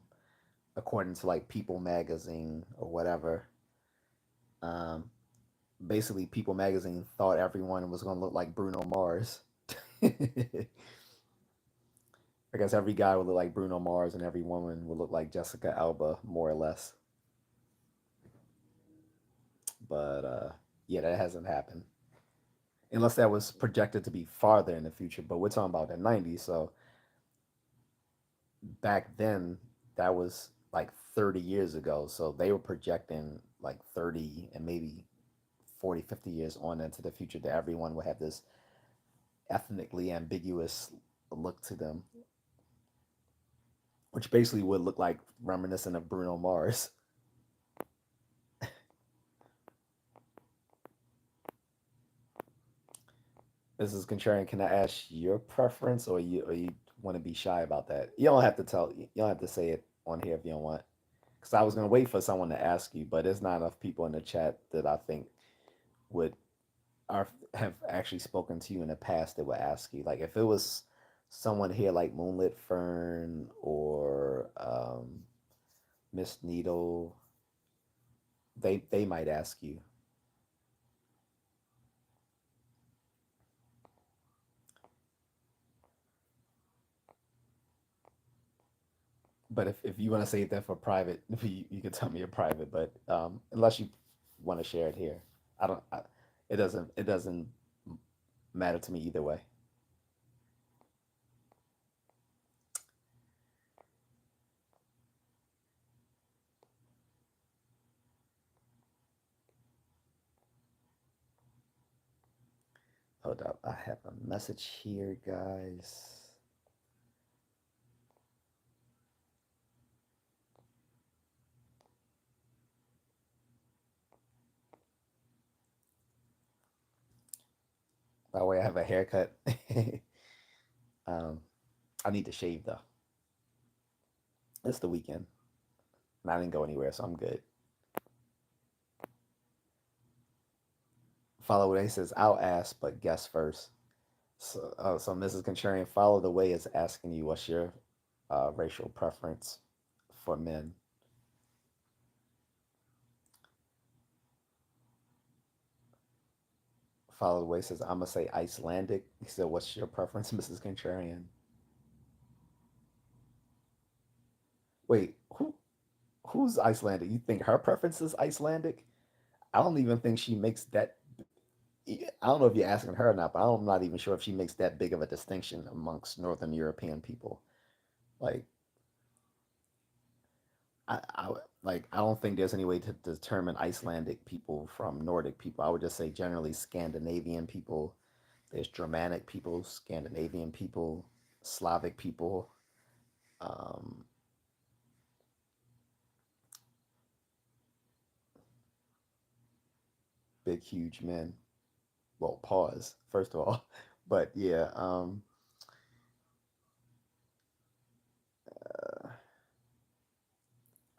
according to like People magazine or whatever. Um, Basically, People magazine thought everyone was going to look like Bruno Mars. I guess every guy would look like Bruno Mars and every woman would look like Jessica Alba, more or less. But yeah, that hasn't happened. Unless that was projected to be farther in the future. But we're talking about the 90s. So back then, that was like 30 years ago. So they were projecting like 30 and maybe 40, 50 years on into the future that everyone would have this ethnically ambiguous look to them, which basically would look like reminiscent of Bruno Mars. Mrs. Contrarian, can I ask your preference, or you want to be shy about that? You don't have to tell. You don't have to say it on here if you don't want. Because I was gonna wait for someone to ask you, but there's not enough people in the chat that I think would are have actually spoken to you in the past that would ask you. Like if it was someone here like Moonlit Fern or Miss Needle, they might ask you. But if you want to save that for private, you can tell me in private. But unless you want to share it here, I don't. It doesn't matter to me either way. Hold up, I have a message here, guys. By the way, I have a haircut. um, I need to shave though. It's the weekend, and I didn't go anywhere, so I'm good. Follow what he says. I'll ask, but guess first. So Mrs. Contrarian, follow the way is asking you what's your racial preference for men. Follow the way says I'm gonna say Icelandic. He said, "What's your preference, Mrs. Contrarian?" Wait, who's Icelandic? You think her preference is Icelandic? I don't even think she makes that. I don't know if you're asking her or not, but I'm not even sure if she makes that big of a distinction amongst Northern European people. Like, I like I don't think there's any way to determine Icelandic people from Nordic people. I would just say generally Scandinavian people. There's Germanic people, Scandinavian people, Slavic people, um, big huge men. Well, pause first of all, but yeah, uh,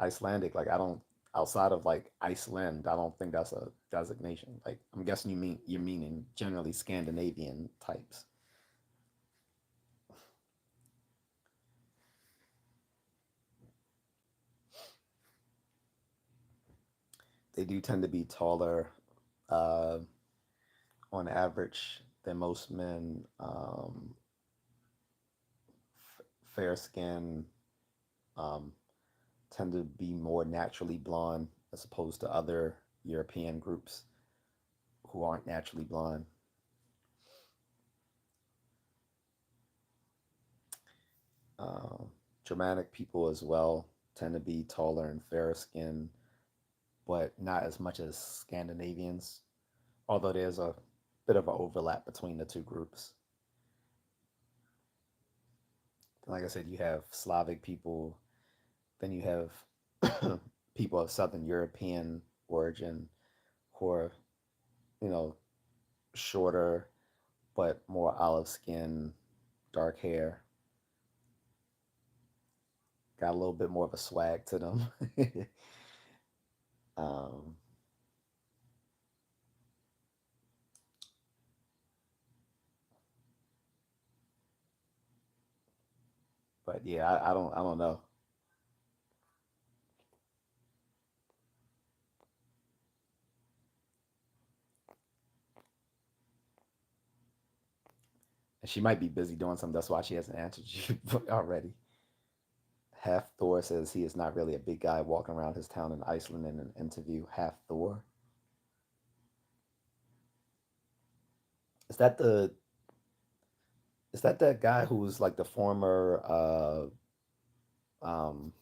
Icelandic. Like I don't outside of like Iceland, I don't think that's a designation. Like I'm guessing you're meaning generally Scandinavian types. They do tend to be taller uh, on average than most men. Fair skin, um, tend to be more naturally blonde as opposed to other European groups who aren't naturally blonde. Um, Germanic people as well tend to be taller and fairer skinned, but not as much as Scandinavians, although there's a bit of an overlap between the two groups. Like I said, you have Slavic people, then you have people of Southern European origin who are, you know, shorter but more olive skin, dark hair, got a little bit more of a swag to them. um, but yeah, I don't know. And she might be busy doing something. That's why she hasn't answered you already. Half Thor says he is not really a big guy walking around his town in Iceland in an interview. Half Thor. Is that the is that that guy who's like the former um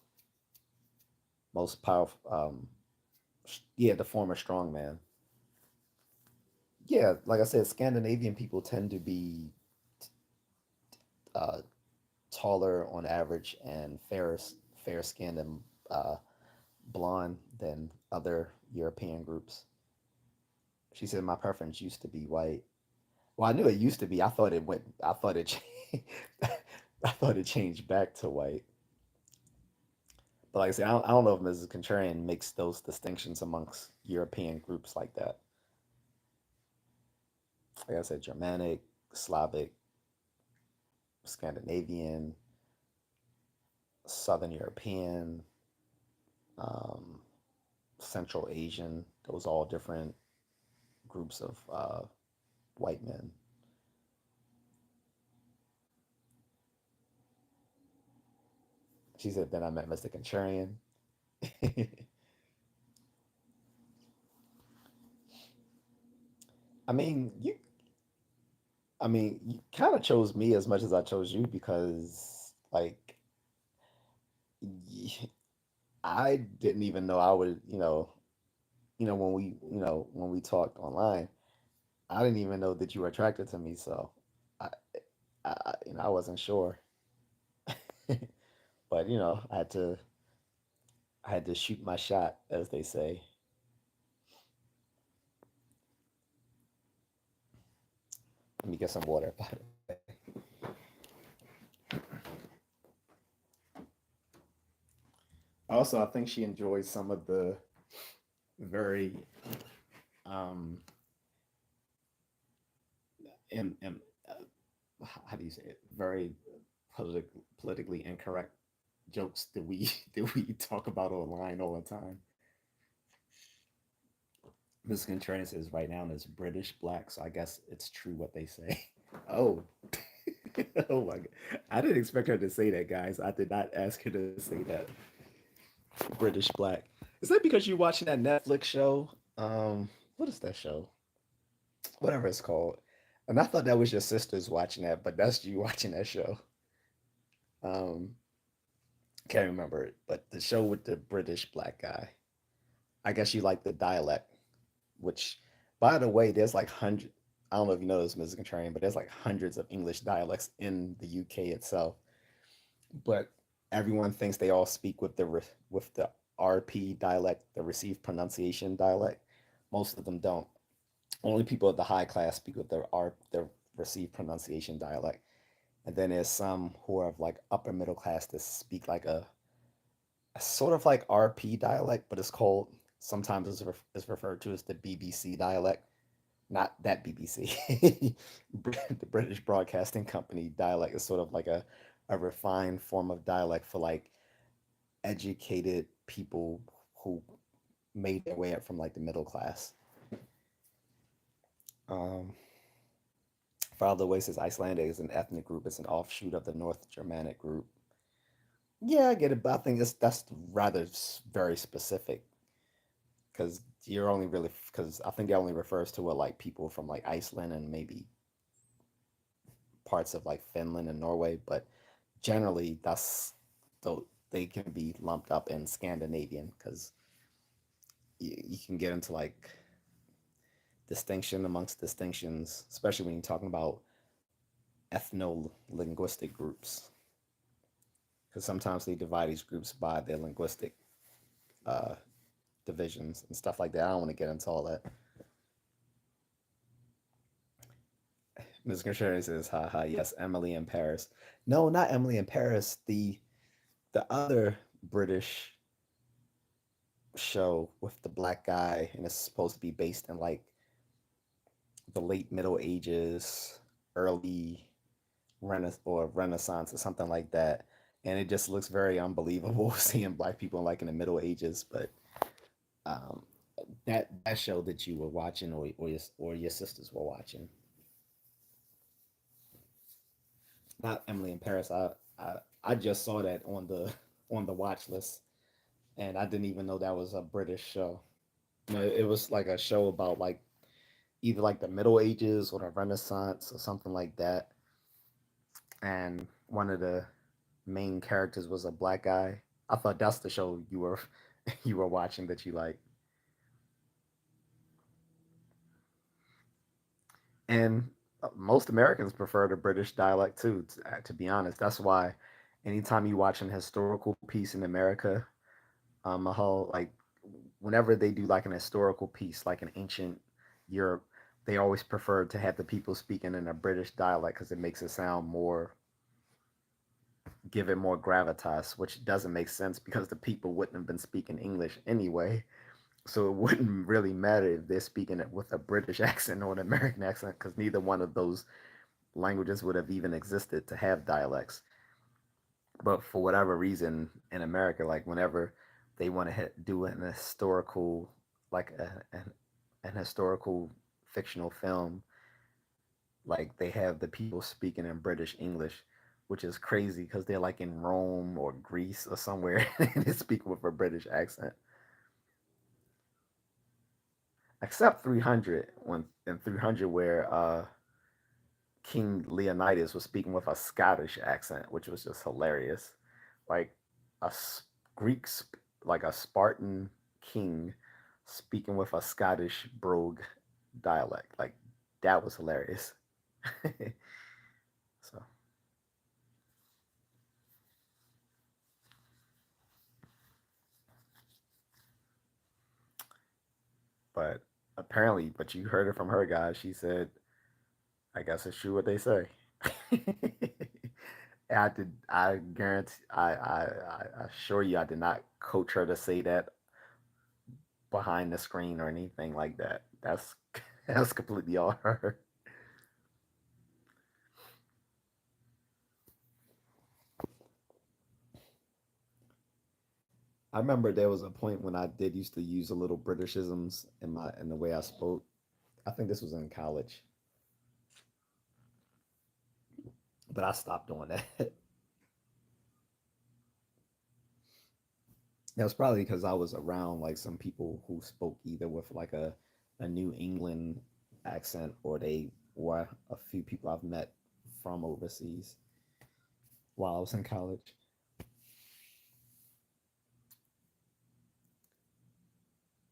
most powerful yeah, the former strongman. Yeah, like I said, Scandinavian people tend to be uh, taller on average and fair skinned and uh, blonde than other European groups. She said my preference used to be white. Well, I knew it used to be. I thought it went. I thought it. I thought it changed back to white. But like I said, I don't know if Mrs. Contrarian makes those distinctions amongst European groups like that. Like I said, Germanic, Slavic, Scandinavian, Southern European, um, Central Asian. Those all different groups of white men. She said, then I met Mr. Contrarian. I mean, you. I mean, you kind of chose me as much as I chose you because, like, y- I didn't even know I would. When we talked online, I didn't even know that you were attracted to me. So, I, I wasn't sure. But I had to shoot my shot, as they say. Let me get some water, by the way. Also, I think she enjoys some of the very um in how do you say it? Very politically incorrect jokes that we that we talk about online all the time. Miss Contrarian says right now is British black, so I guess it's true what they say. Oh, oh my god! I didn't expect her to say that, guys. I did not ask her to say that. British black. Is that because you're watching that Netflix show? What is that show? Whatever it's called. And I thought that was your sisters watching that, but that's you watching that show. Um, can't remember it, but the show with the British black guy. I guess you like the dialect, which, by the way, there's like hundred. I don't know if you know this, Mrs. Contrarian, but there's like hundreds of English dialects in the UK itself. But everyone thinks they all speak with the RP dialect, the received pronunciation dialect. Most of them don't. Only people of the high class speak with their received pronunciation dialect. And then there's some who are of like upper middle class that speak like a sort of like RP dialect, but it's called sometimes it's referred to as the BBC dialect. Not that BBC. The British Broadcasting Company dialect is sort of like a refined form of dialect for like educated people who made their way up from like the middle class. Um, Father Way says Icelandic is an ethnic group. It's an offshoot of the North Germanic group. Yeah, I get it, but I think that's rather very specific because you're only really because I think it only refers to what like people from like Iceland and maybe parts of like Finland and Norway, but generally that's though they can be lumped up in Scandinavian because you can get into like distinction amongst distinctions, especially when you're talking about ethno linguistic groups, because sometimes they divide these groups by their linguistic uh, divisions and stuff like that. I don't want to get into all that. Ms. Gutierrez says, haha, yes, Emily in Paris. No, not Emily in Paris. The other British show with the black guy, and it's supposed to be based in like the late Middle Ages, early Renaissance or something like that. And it just looks very unbelievable seeing black people like in the Middle Ages. But um, that show that you were watching or your sisters were watching, not Emily in Paris. I just saw that on the watch list, and I didn't even know that was a British show. You know, it was like a show about like either like the Middle Ages or the Renaissance or something like that. And one of the main characters was a black guy. I thought that's the show you were you were watching that you like. And Most Americans prefer the British dialect too. To be honest, that's why anytime you watch an historical piece in America, a whole like whenever they do like an historical piece, like an ancient Europe, they always prefer to have the people speaking in a British dialect because it makes it sound more, give it more gravitas, which doesn't make sense because the people wouldn't have been speaking English anyway. So it wouldn't really matter if they're speaking it with a British accent or an American accent because neither one of those languages would have even existed to have dialects. But for whatever reason in America, like whenever they want to do an historical, like an historical fictional film, like they have the people speaking in British English, which is crazy because they're like in Rome or Greece or somewhere and they speak with a British accent. Except 300, when in 300 where King Leonidas was speaking with a Scottish accent, which was just hilarious. Like a Greek, like a Spartan king speaking with a Scottish brogue dialect. Like that was hilarious. So, but apparently, but you heard it from her, guys. She said, "I guess it's true what they say." I did. I guarantee. I assure you, I did not coach her to say that behind the screen or anything like that. That's that's completely all her. I remember there was a point when I did used to use a little Britishisms in the way I spoke. I think this was in college, but I stopped doing that. It was probably because I was around like some people who spoke either with like a New England accent or they were a few people I've met from overseas while I was in college.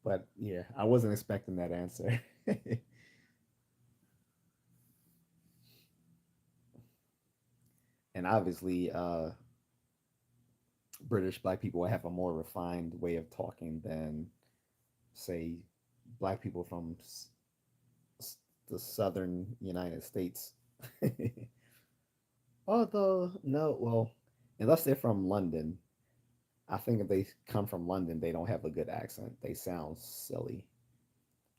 But yeah, I wasn't expecting that answer. And obviously, British black people have a more refined way of talking than, say, black people from the southern United States. Although, no, well, unless they're from London, I think if they come from London, they don't have a good accent. They sound silly.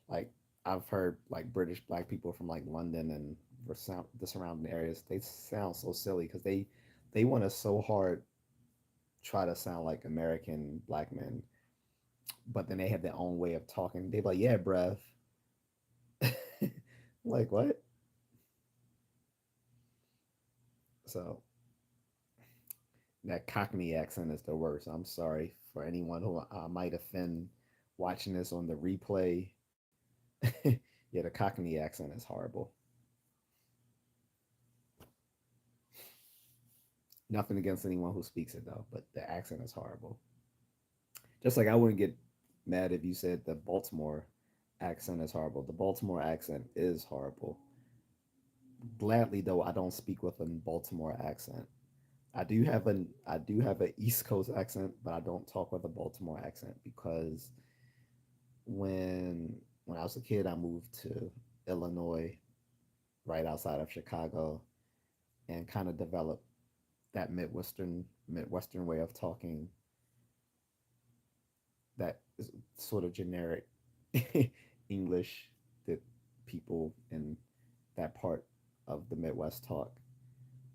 Like I've heard like British black people from like London and the surrounding areas. They sound so silly because they want to so hard try to sound like American black men, but then they have their own way of talking. They're like, "Yeah, bruv." Like what? So that Cockney accent is the worst. I'm sorry for anyone who I might offend watching this on the replay. Yeah, the Cockney accent is horrible. Nothing against anyone who speaks it though, but the accent is horrible. Just like I wouldn't get mad if you said the Baltimore accent is horrible. The Baltimore accent is horrible. Gladly though, I don't speak with a Baltimore accent. I do have an East Coast accent, but I don't talk with a Baltimore accent because when when I was a kid, I moved to Illinois, right outside of Chicago, and kind of developed that Midwestern way of talking that is sort of generic English that people in that part of the Midwest talk,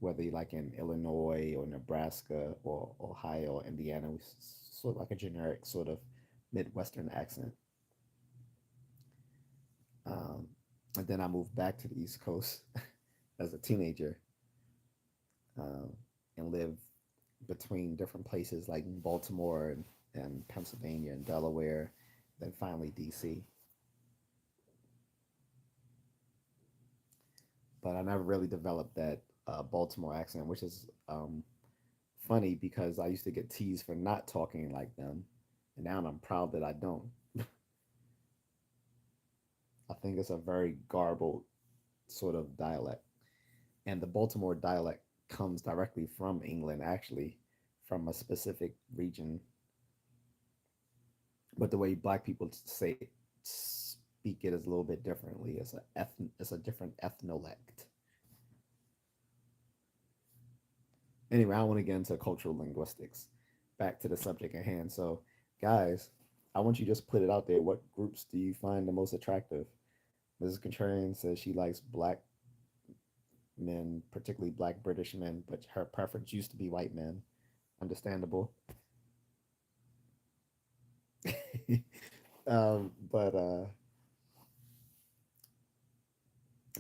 whether you like in Illinois or Nebraska or Ohio or Indiana, sort of like a generic sort of Midwestern accent. Um, and then I moved back to the East Coast as a teenager um, and lived between different places like Baltimore and Pennsylvania and Delaware, then finally DC. But I never really developed that Baltimore accent, which is funny because I used to get teased for not talking like them, and now I'm proud that I don't. I think it's a very garbled. sort of dialect. And the Baltimore dialect comes directly from England, actually, from a specific region. But the way Black people say speak it is a little bit differently. It's a different ethnolect. Anyway, I want to get into cultural linguistics. Back to the subject at hand. So, guys, I want you to just put it out there. What groups do you find the most attractive? Mrs. Contrarian says she likes black men, particularly black British men, but her preference used to be white men. Understandable. But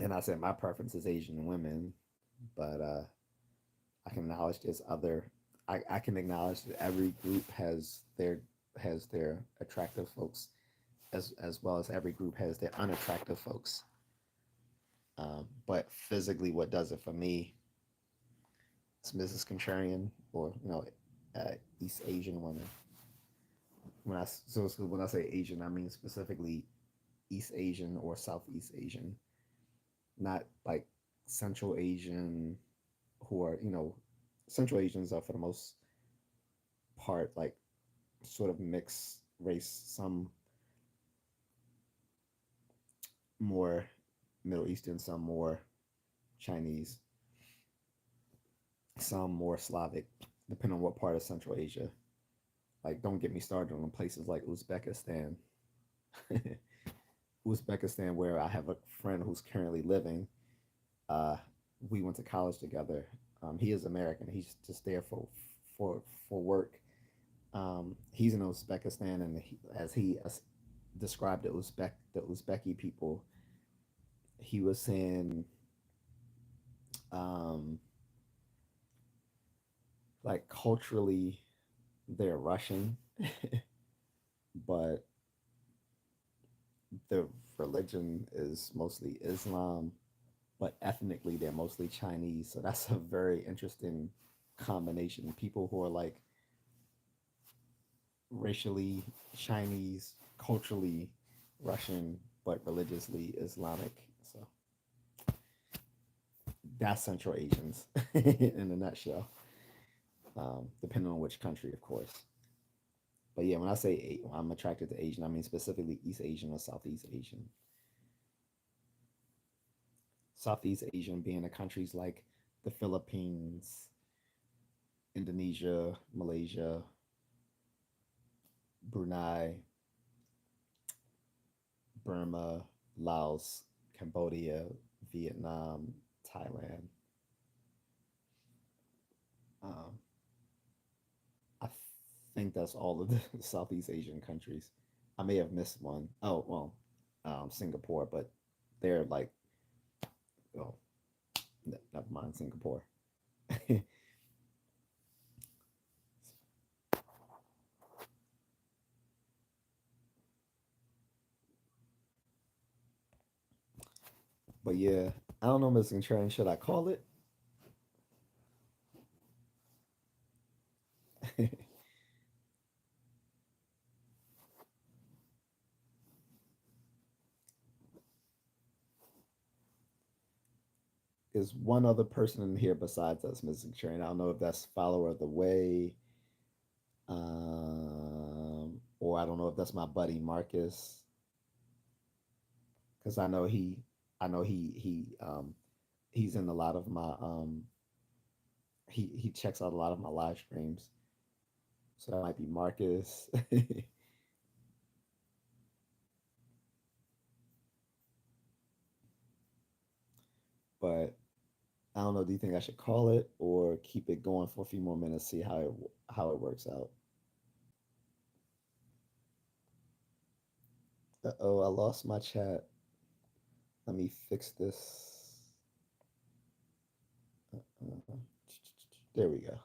and I said my preference is Asian women, but I can acknowledge there's other. I can acknowledge that every group has their attractive folks, as well as every group has their unattractive folks. But physically, what does it for me is Mrs. Contrarian, or East Asian women. When I say Asian, I mean specifically East Asian or Southeast Asian, not like Central Asian, who are Central Asians are for the most part like sort of mixed race. Some more Middle Eastern, some more Chinese, some more Slavic, depending on what part of Central Asia. Like, don't get me started on places like Uzbekistan. Uzbekistan, where I have a friend who's currently living. Uh, we went to college together. He is American. He's just there for for work. He's in Uzbekistan, and as he described the Uzbeki people, he was saying, um, like culturally, they're Russian, but the religion is mostly Islam, but ethnically they're mostly Chinese. So that's a very interesting combination. People who are like racially Chinese, culturally Russian, but religiously Islamic. So that's Central Asians in a nutshell, depending on which country, of course. But yeah, when I say I'm attracted to Asian, I mean specifically East Asian or Southeast Asian. Southeast Asian being the countries like the Philippines, Indonesia, Malaysia, Brunei, Burma, Laos, Cambodia, Vietnam, Thailand. Um, I think that's all of the Southeast Asian countries. I may have missed one. Oh, well, Singapore, but they're like, well, never mind Singapore. But yeah, I don't know, Mr. Train. Should I call it? Is one other person in here besides us, Mr. Train? I don't know if that's follower of the way, or I don't know if that's my buddy Marcus, because I know he's in a lot of my he checks out a lot of my live streams, so that might be Marcus. But I don't know. Do you think I should call it or keep it going for a few more minutes, see how it works out? Oh, I lost my chat. Let me fix this. Uh, there we go.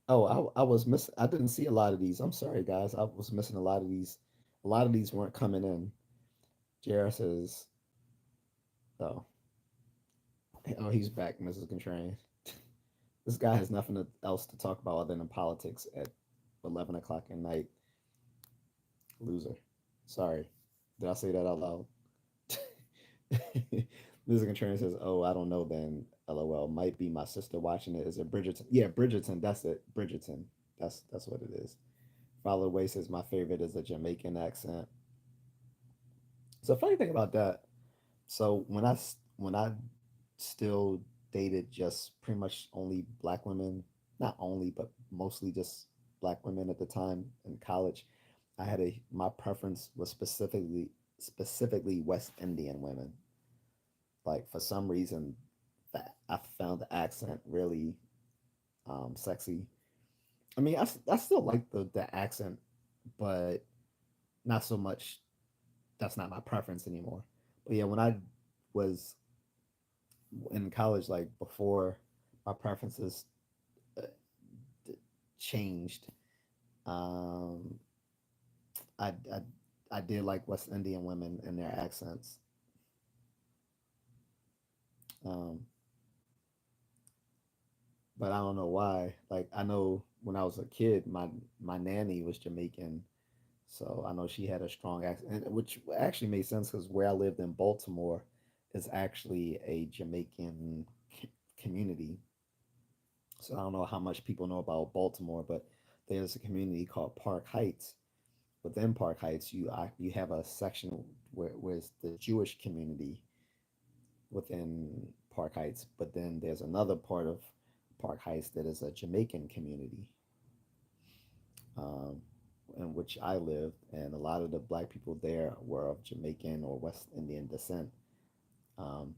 Oh, I was missing. I didn't see a lot of these. I'm sorry, guys. I was missing a lot of these. A lot of these weren't coming in. Jared says, "Oh, oh, he's back, Mrs. Contrarian. This guy has nothing else to talk about other than politics at 11 o'clock at night. Loser. Sorry. Did I say that out loud? Music Contrarian says, "Oh, I don't know." Then, LOL. Might be my sister watching it. Is it Bridgerton? Yeah, Bridgerton. That's it. Bridgerton. That's what it is. Follow Away says my favorite is a Jamaican accent. So funny thing about that. So when I still dated just pretty much only black women, not only but mostly just black women at the time in college, I had a my preference was specifically West Indian women. Like for some reason, that I found the accent really sexy. I mean, I still like the accent, but not so much. That's not my preference anymore. But yeah, when I was in college, like before my preferences uh, changed, um, I, I I did like West Indian women and their accents. Um, but I don't know why. Like I know when I was a kid, my nanny was Jamaican, so I know she had a strong accent, which actually made sense because where I lived in Baltimore is actually a Jamaican community. So I don't know how much people know about Baltimore, but there's a community called Park Heights. Within Park Heights, you have a section where's the Jewish community within Park Heights, but then there's another part of Park Heights that is a Jamaican community, um, in which I lived, and a lot of the black people there were of Jamaican or West Indian descent. Um,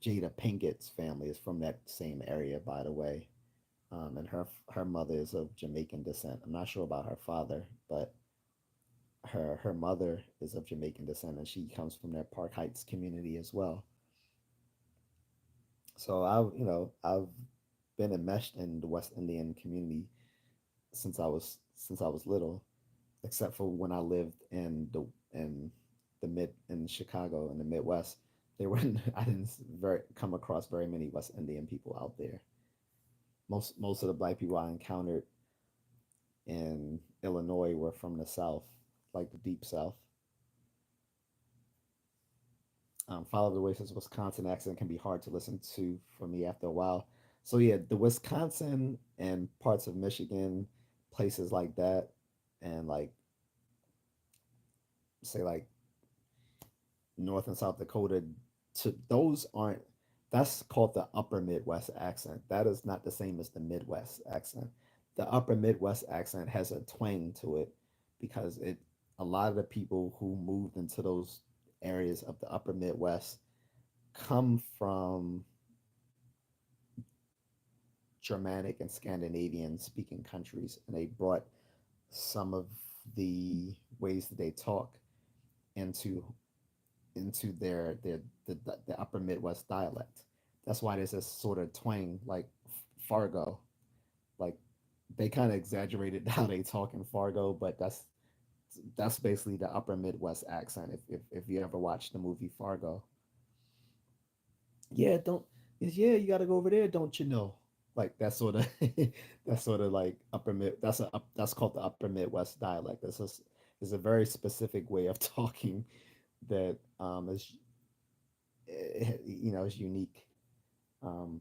Jada Pinkett's family is from that same area, by the way, and her mother is of Jamaican descent. I'm not sure about her father, but her mother is of Jamaican descent, and she comes from that Park Heights community as well. So I've been enmeshed in the West Indian community since I was little, except for when I lived in the mid in Chicago in the Midwest. They were I didn't very come across very many West Indian people out there. Most of the black people I encountered in Illinois were from the South, like the deep South. Follow the way says Wisconsin accent can be hard to listen to for me after a while. So yeah, the Wisconsin and parts of Michigan, places like that, and like say like North and South Dakota, to those aren't. That's called the Upper Midwest accent. That is not the same as the Midwest accent. The Upper Midwest accent has a twang to it because it a lot of the people who moved into those areas of the Upper Midwest come from Germanic and Scandinavian speaking countries, and they brought some of the ways that they talk into the upper Midwest dialect. That's why there's this sort of twang like Fargo. Like they kind of exaggerated how they talk in Fargo, but that's basically the upper Midwest accent. If you ever watched the movie Fargo, yeah, don't yeah, you got to go over there, don't you know? Like that sort of that's sort of like upper mid. That's called the upper Midwest dialect. Is a very specific way of talking that is is unique. Um,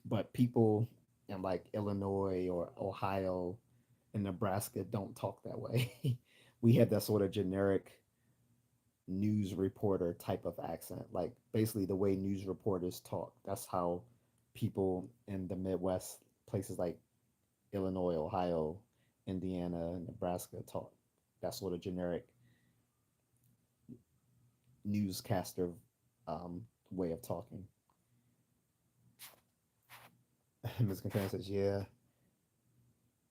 but people in like Illinois or Ohio and Nebraska don't talk that way. We have that sort of generic news reporter type of accent, like basically the way news reporters talk. That's how people in the Midwest, places like Illinois, Ohio, Indiana, Nebraska talk. That sort of generic newscaster way of talking. Ms. Container says, yeah.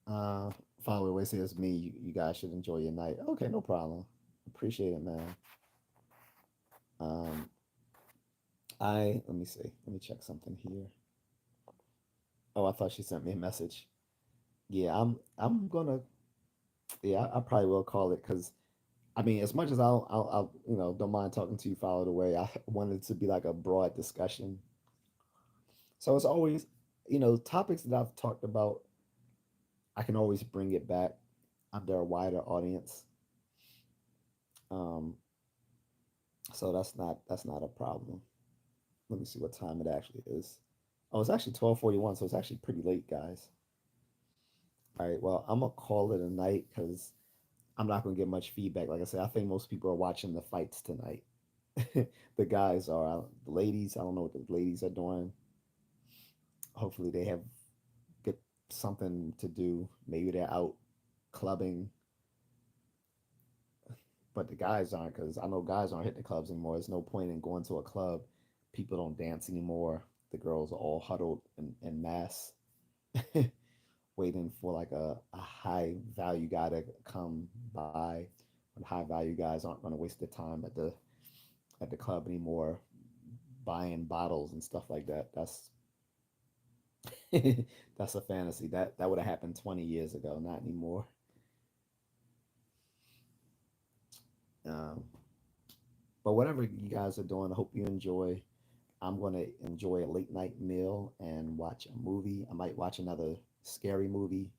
Uh, Finally, always says me. You guys should enjoy your night. Okay, no problem. Appreciate it, man. Um, let me see. Let me check something here. Oh, I thought she sent me a message. Yeah, I'm gonna. Yeah, I probably will call it because I mean, as much as I'll don't mind talking to you, follow the way. I wanted it to be like a broad discussion. So it's always, topics that I've talked about. I can always bring it back under a wider audience. Um, so that's not a problem. Let me see what time it actually is. Oh, it's actually 12:41, so it's actually pretty late, guys. All right, well, I'm gonna call it a night because I'm not gonna get much feedback. Like I said, I think most people are watching the fights tonight. The guys are. The ladies, I don't know what the ladies are doing. Hopefully, they have get something to do. Maybe they're out clubbing, but the guys aren't because I know guys aren't hitting the clubs anymore. There's no point in going to a club. People don't dance anymore. The girls are all huddled in mass, waiting for like a high value guy to come by. And high value guys aren't going to waste their time at the club anymore, buying bottles and stuff like that. That's a fantasy. That would have happened 20 years ago, not anymore. Um, but whatever you guys are doing, I hope you enjoy. I'm going to enjoy a late night meal and watch a movie. I might watch another scary movie.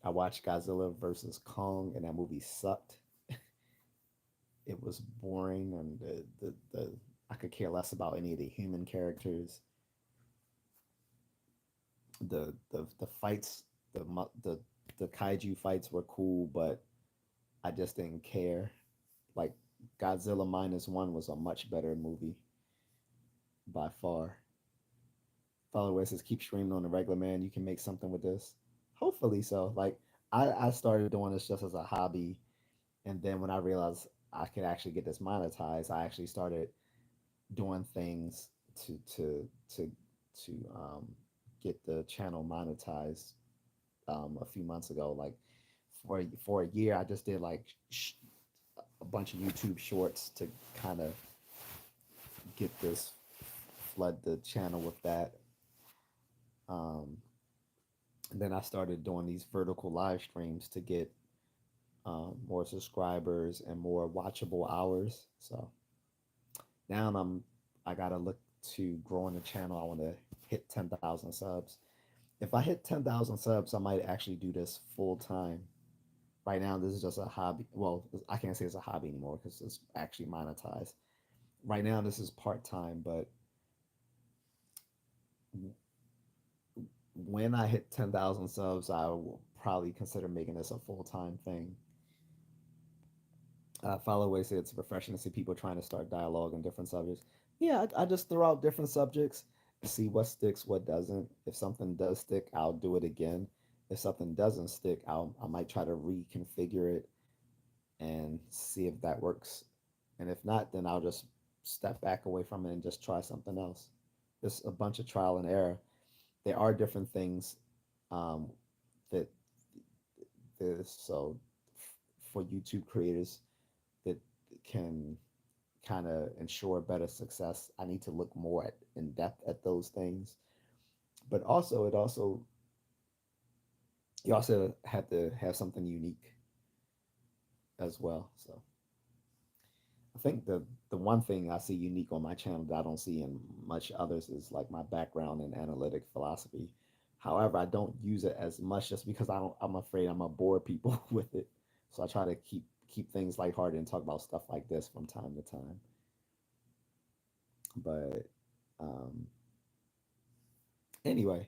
I watched Godzilla versus Kong, and that movie sucked. It was boring, and the I could care less about any of the human characters. The fights, the the kaiju fights were cool, but I just didn't care. Like Godzilla minus one was a much better movie by far. Followers says keep streaming on the regular, man. You can make something with this. Hopefully so. Like I started doing this just as a hobby, and then when I realized I could actually get this monetized, I actually started doing things to to to to get the channel monetized a few months ago. Like for a year, I just did like a bunch of YouTube shorts to kind of get this flood the channel with that. Um, and then I started doing these vertical live streams to get more subscribers and more watchable hours. So now I gotta look to growing the channel. I want to hit 10,000 subs. If I hit 10,000 subs, I might actually do this full time. Right now, this is just a hobby. Well, I can't say it's a hobby anymore because it's actually monetized. Right now, this is part time, but when I hit 10,000 subs, I will probably consider making this a full time thing. Follow said it's refreshing to see people trying to start dialogue on different subjects. Yeah, I just throw out different subjects, see what sticks, what doesn't. If something does stick, I'll do it again. If something doesn't stick, I might try to reconfigure it and see if that works. And if not, then I'll just step back away from it and just try something else. It's a bunch of trial and error. There are different things um, that there's so for YouTube creators that can kind of ensure better success. I need to look more in depth at those things. But also, it also you also have to have something unique as well. So I think the one thing I see unique on my channel that I don't see in much others is like my background in analytic philosophy. However, I don't use it as much just because I'm afraid I'm gonna bore people with it. So I try to keep things lighthearted and talk about stuff like this from time to time. But um, anyway,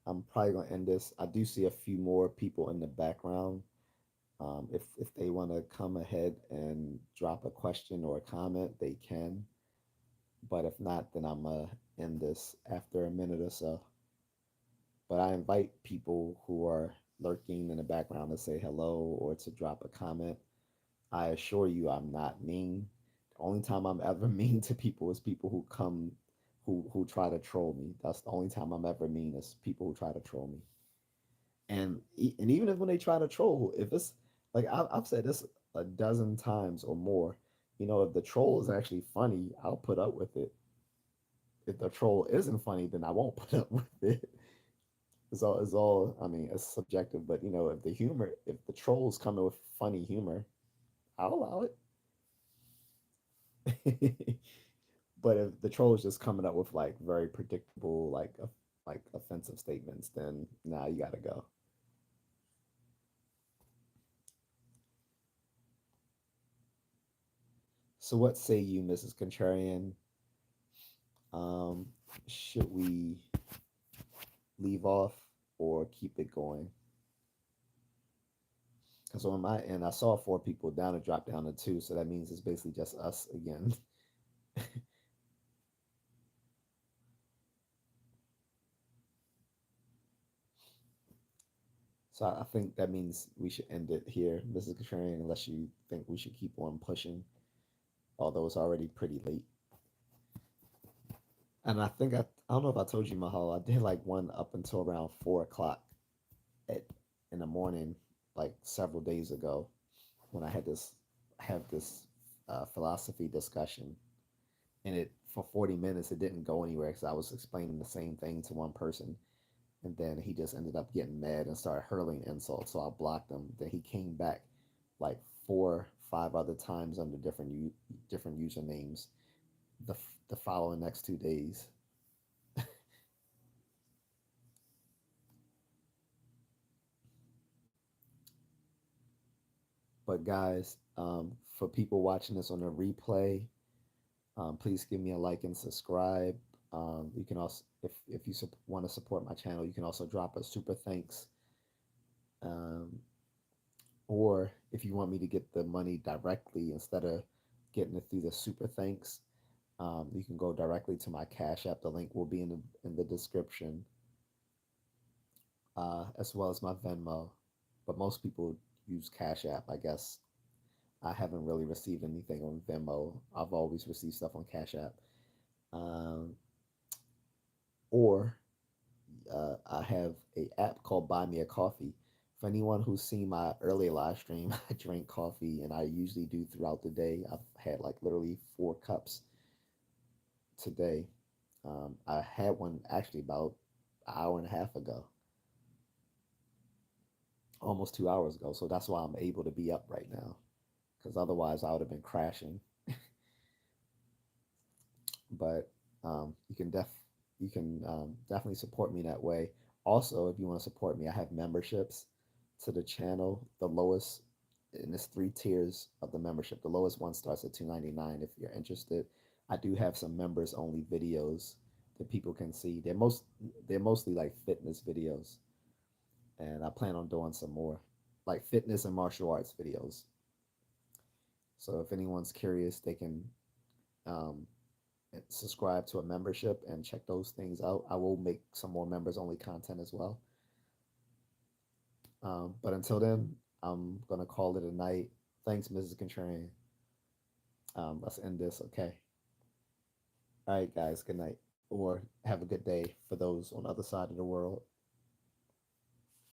I'm probably gonna end this. I do see a few more people in the background. If they want to come ahead and drop a question or a comment, they can. But if not, then I'm gonna end this after a minute or so. But I invite people who are lurking in the background to say hello or to drop a comment. I assure you, I'm not mean. The only time I'm ever mean to people is people who come, who try to troll me. That's the only time I'm ever mean is people who try to troll me. And even if when they try to troll, if it's like I've said this a dozen times or more, if the troll is actually funny, I'll put up with it. If the troll isn't funny, then I won't put up with it. It's all. I mean, it's subjective, but if the troll's coming with funny humor, I'll allow it. But if the troll is just coming up with like very predictable, like offensive statements, then nah, you gotta go. So what say you, Mrs. Contrarian? Um, should we leave off or keep it going? Because on my end, I saw four people down and dropped down to two, so that means it's basically just us again. So I think that means we should end it here, Mrs. Contrarian, unless you think we should keep on pushing, although it's already pretty late. And I don't know if I told you, Mahal, I did like one up until around 4 o'clock at in the morning, like several days ago, when I had this have this philosophy discussion, and it for 40 minutes it didn't go anywhere because I was explaining the same thing to one person, and then he just ended up getting mad and started hurling insults. So I blocked him. Then he came back like 4, 5 other times under different usernames the the following next 2 days. But guys, for people watching this on a replay, please give me a like and subscribe. You can also, if you want to support my channel, you can also drop a super thanks. Um, or if you want me to get the money directly instead of getting it through the super thanks, you can go directly to my Cash App. The link will be in the description, as well as my Venmo. But most people use Cash App, I guess. I haven't really received anything on Venmo. I've always received stuff on Cash App. Um, or I have a app called Buy Me a Coffee. For anyone who's seen my earlier live stream, I drink coffee, and I usually do throughout the day. I've had like literally 4 cups today. I had one actually about an hour and a half ago, almost 2 hours ago. So that's why I'm able to be up right now, because otherwise I would have been crashing. But you can definitely support me that way. Also, if you want to support me, I have memberships to the channel. The lowest, and there's 3 tiers of the membership. The lowest one starts at $2.99. If you're interested, I do have some members only videos that people can see. They're mostly like fitness videos, and I plan on doing some more like fitness and martial arts videos. So if anyone's curious, they can um, subscribe to a membership and check those things out. I will make some more members only content as well. But until then, I'm gonna call it a night. Thanks, Mrs. Contrarian. Let's end this, okay? All right, guys. Good night, or have a good day for those on the other side of the world.